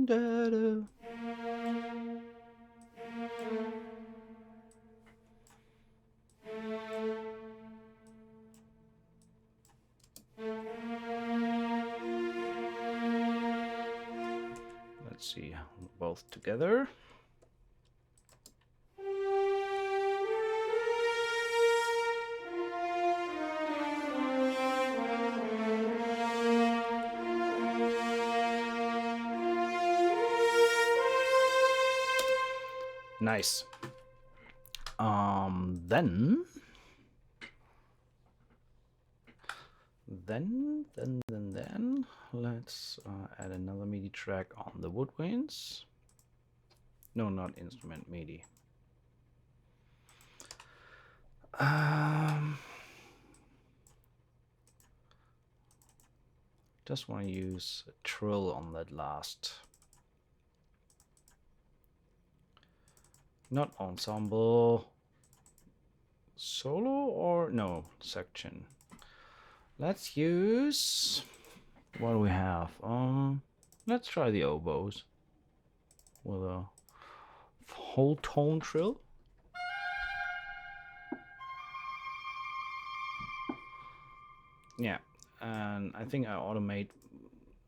Da-da. Let's see, both together. Nice. Then let's add another MIDI track on the woodwinds. No, not instrument MIDI. Just want to use a trill on that last. Not ensemble. Solo or no section. Let's use, what do we have? Let's try the oboes with a whole tone trill. Yeah, and I think I automate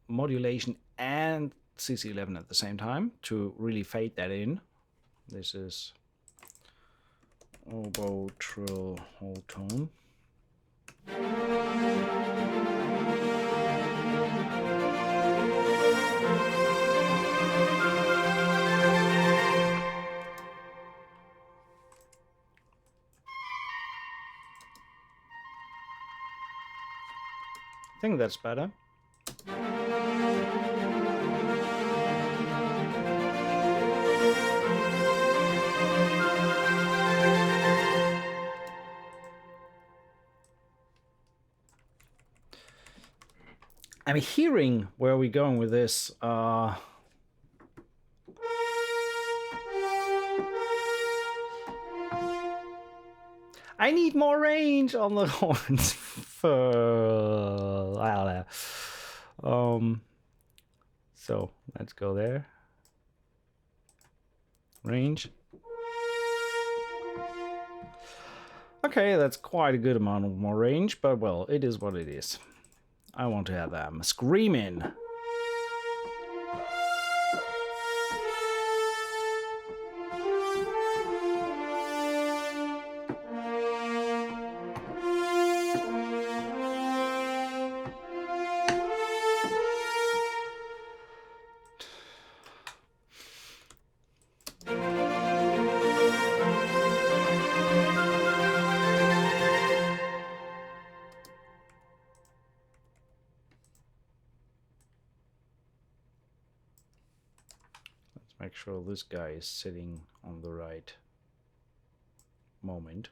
modulation and CC11 at the same time to really fade that in. This is oboe trill whole tone. I think that's better. I'm hearing where we're going with this. I need more range on the horns. So let's go there. Range. Okay, that's quite a good amount of more range, but well, it is what it is. I want to have them screaming. Make sure this guy is sitting on the right moment.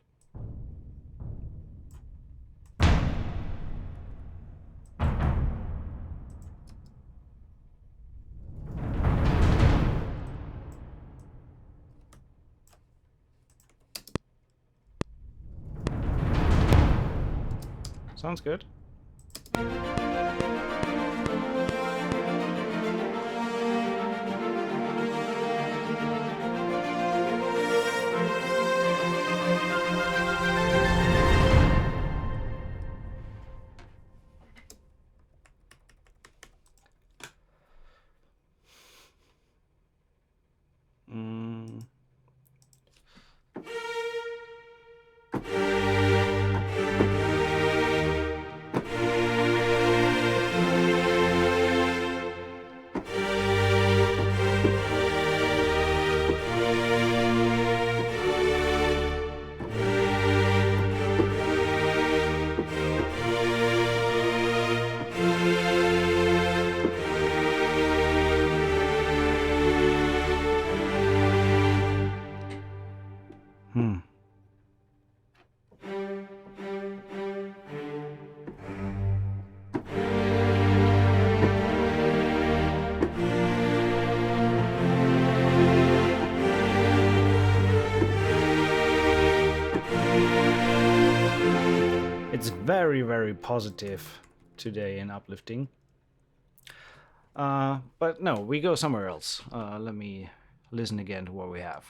Sounds good. It's very, very positive today and uplifting. But no, we go somewhere else. Let me listen again to what we have.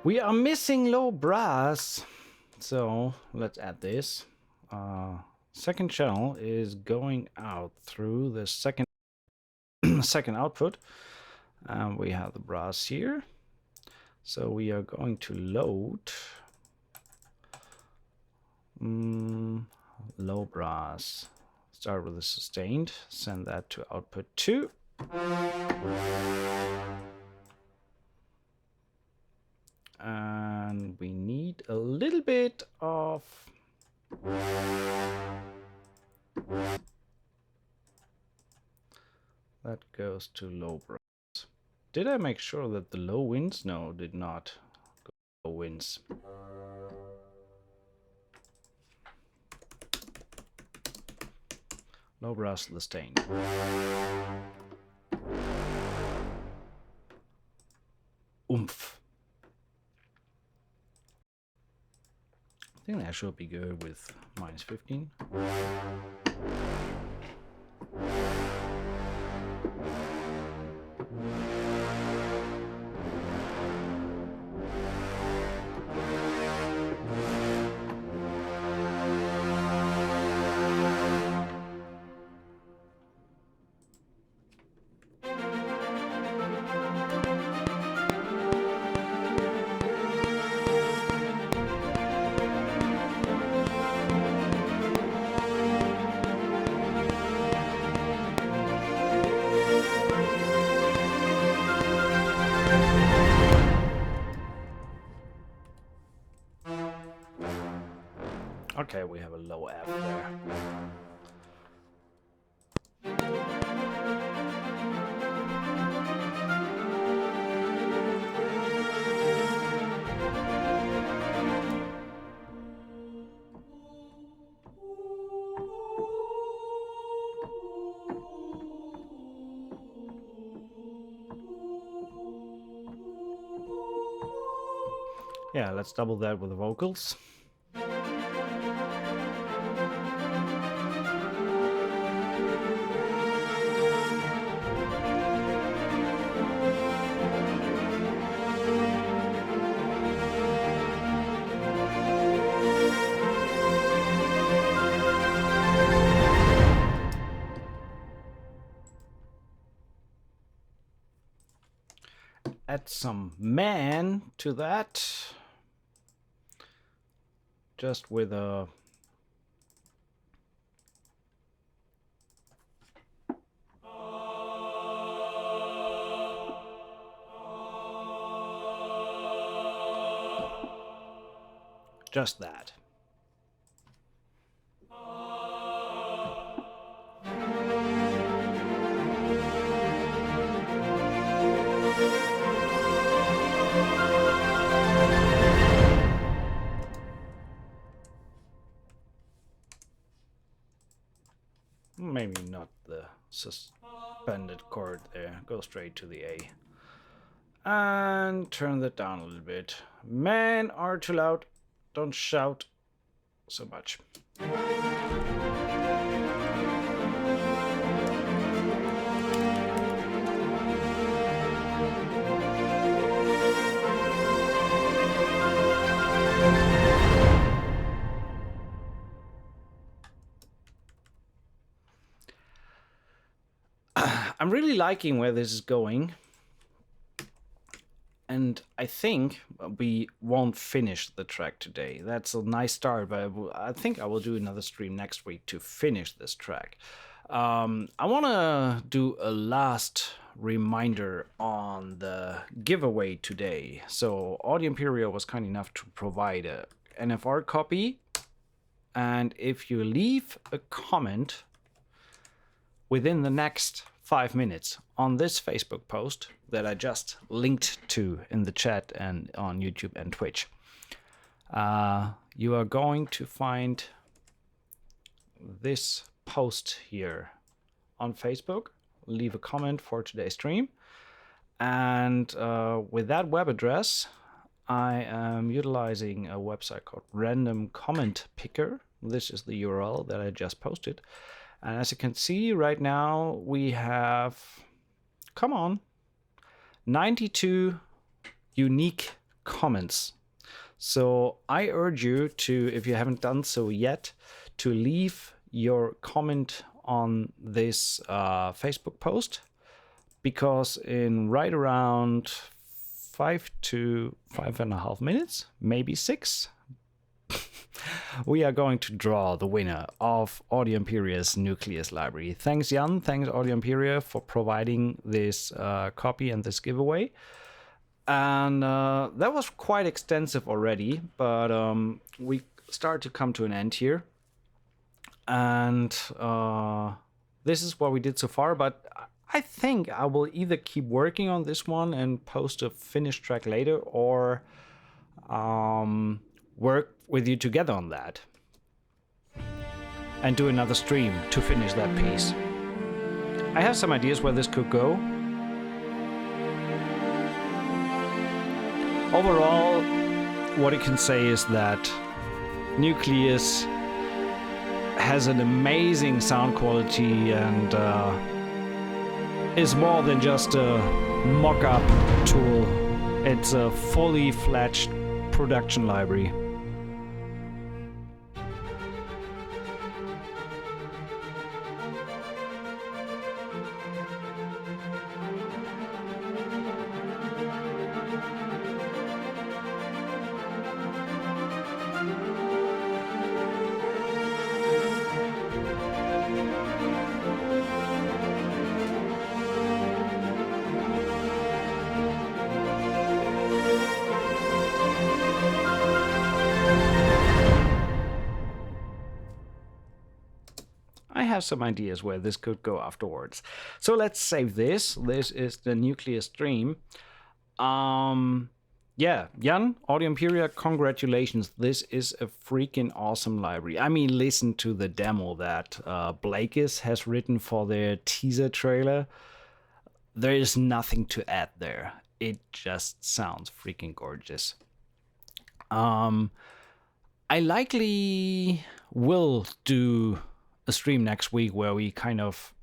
We are missing low brass, so let's add this. Second channel is going out through the second second output, and we have the brass here. So we are going to load low brass. Start with the sustained, send that to output 2. And we need a little bit of that goes to low brass. Did I make sure that the low winds? No, did not go low winds. Low brass sustained. Oomph. I think that should be good with -15. Okay, we have a low F there. Yeah, let's double that with the vocals. Add some man to that. Just with a just that. Maybe not the suspended chord there. Go straight to the A. And turn that down a little bit. Men are too loud. Don't shout so much. I'm really liking where this is going. And I think we won't finish the track today. That's a nice start, but I think I will do another stream next week to finish this track. I want to do a last reminder on the giveaway today. So Audio Imperia was kind enough to provide a NFR copy. And if you leave a comment within the next 5 minutes on this Facebook post that I just linked to in the chat and on YouTube and Twitch, you are going to find this post here on Facebook. Leave a comment for today's stream. And with that web address, I am utilizing a website called Random Comment Picker. This is the URL that I just posted. And as you can see right now, we have, 92 unique comments. So I urge you to, if you haven't done so yet, to leave your comment on this Facebook post, because in right around 5 to 5.5 minutes, maybe 6, we are going to draw the winner of Audio Imperia's Nucleus library. Thanks, Jan. Thanks, Audio Imperia, for providing this copy and this giveaway. And that was quite extensive already, but we start to come to an end here. And this is what we did so far, but I think I will either keep working on this one and post a finished track later, or work with you together on that and do another stream to finish that piece. I have some ideas where this could go. Overall, what I can say is that Nucleus has an amazing sound quality and is more than just a mock-up tool. It's a fully fledged production library. I have some ideas where this could go afterwards. So let's save this. This is the Nucleus stream. Yeah, Jan, Audio Imperia, congratulations. This is a freaking awesome library. I mean, listen to the demo that Blakis has written for their teaser trailer. There is nothing to add there. It just sounds freaking gorgeous. I likely will do a stream next week where we kind of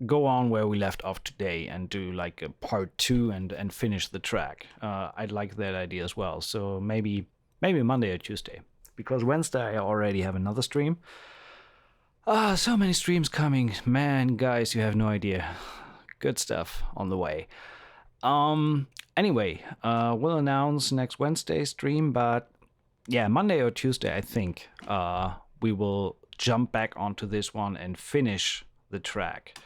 go on where we left off today and do like a part 2 and finish the track. I'd like that idea as well. So maybe Monday or Tuesday, because Wednesday I already have another stream. So many streams coming, man, guys, you have no idea. Good stuff on the way. Anyway, we'll announce next Wednesday's stream, but yeah, Monday or Tuesday, I think we will jump back onto this one and finish the track.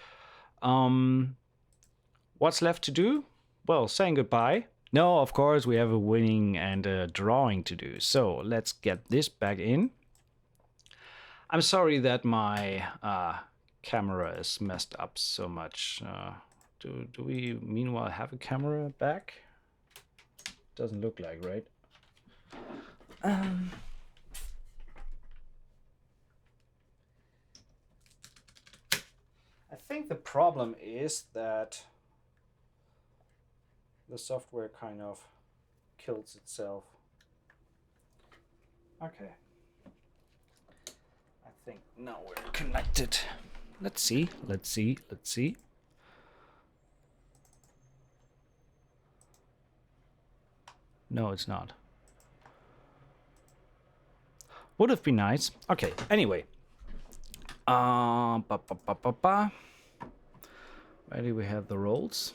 What's left to do? Well, saying goodbye. No, of course, we have a winning and a drawing to do. So let's get this back in. I'm sorry that my camera is messed up so much. Do we meanwhile have a camera back? Doesn't look like, right? I think the problem is that the software kind of kills itself. Okay. I think now we're connected. Let's see. No, it's not. Would have been nice. Okay, anyway. Ready, we have the rolls.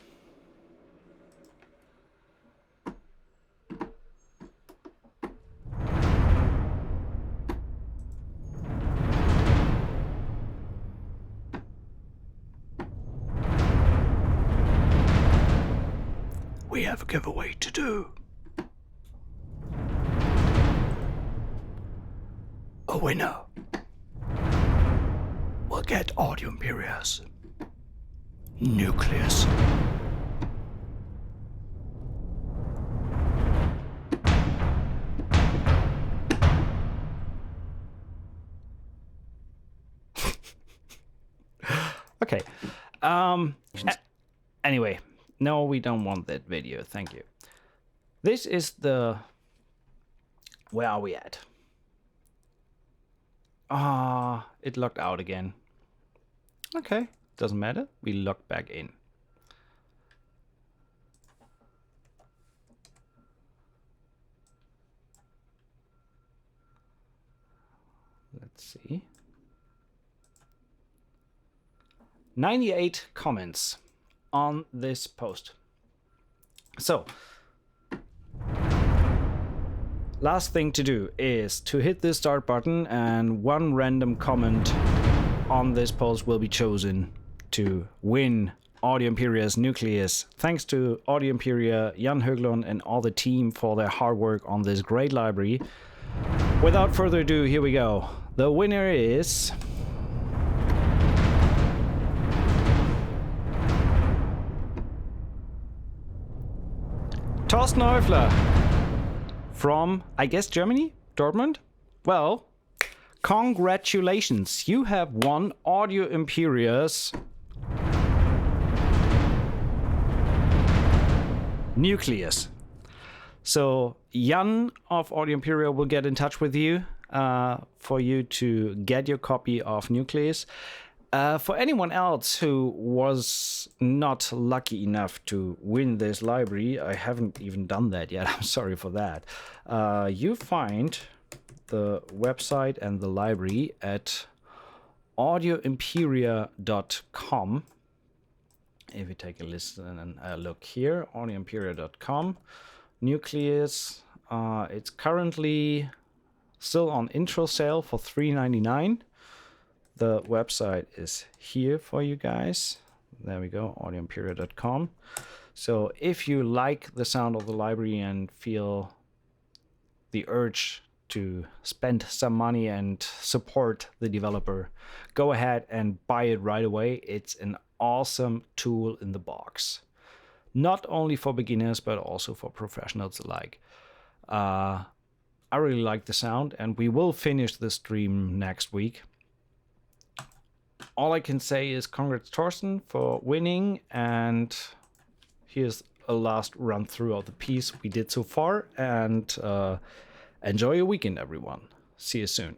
We have a giveaway to do. A winner will get Audio Imperia's Nucleus. Okay. Anyway, no, we don't want that video. Thank you. This is the... Where are we at? It logged out again. Okay, doesn't matter. We log back in. Let's see. 98 comments on this post. So, last thing to do is to hit the start button, and one random comment on this post will be chosen to win Audio Imperia's Nucleus. Thanks to Audio Imperia, Jan Höglund, and all the team for their hard work on this great library. Without further ado, here we go. The winner is... Thorsten Häufler from, I guess, Germany? Dortmund? Well, congratulations. You have won Audio Imperia's Nucleus. So Jan of Audio Imperia will get in touch with you for you to get your copy of Nucleus. For anyone else who was not lucky enough to win this library, I haven't even done that yet, I'm sorry for that. You find the website and the library at audioimperia.com. If you take a listen and a look here, audioimperia.com. Nucleus, it's currently still on intro sale for $3.99. The website is here for you guys. There we go, audioimperia.com. So if you like the sound of the library and feel the urge to spend some money and support the developer, go ahead and buy it right away. It's an awesome tool in the box. Not only for beginners, but also for professionals alike. I really like the sound, and we will finish the stream next week. All I can say is congrats, Thorsten, for winning, and here's a last run through of the piece we did so far, and enjoy your weekend, everyone. See you soon.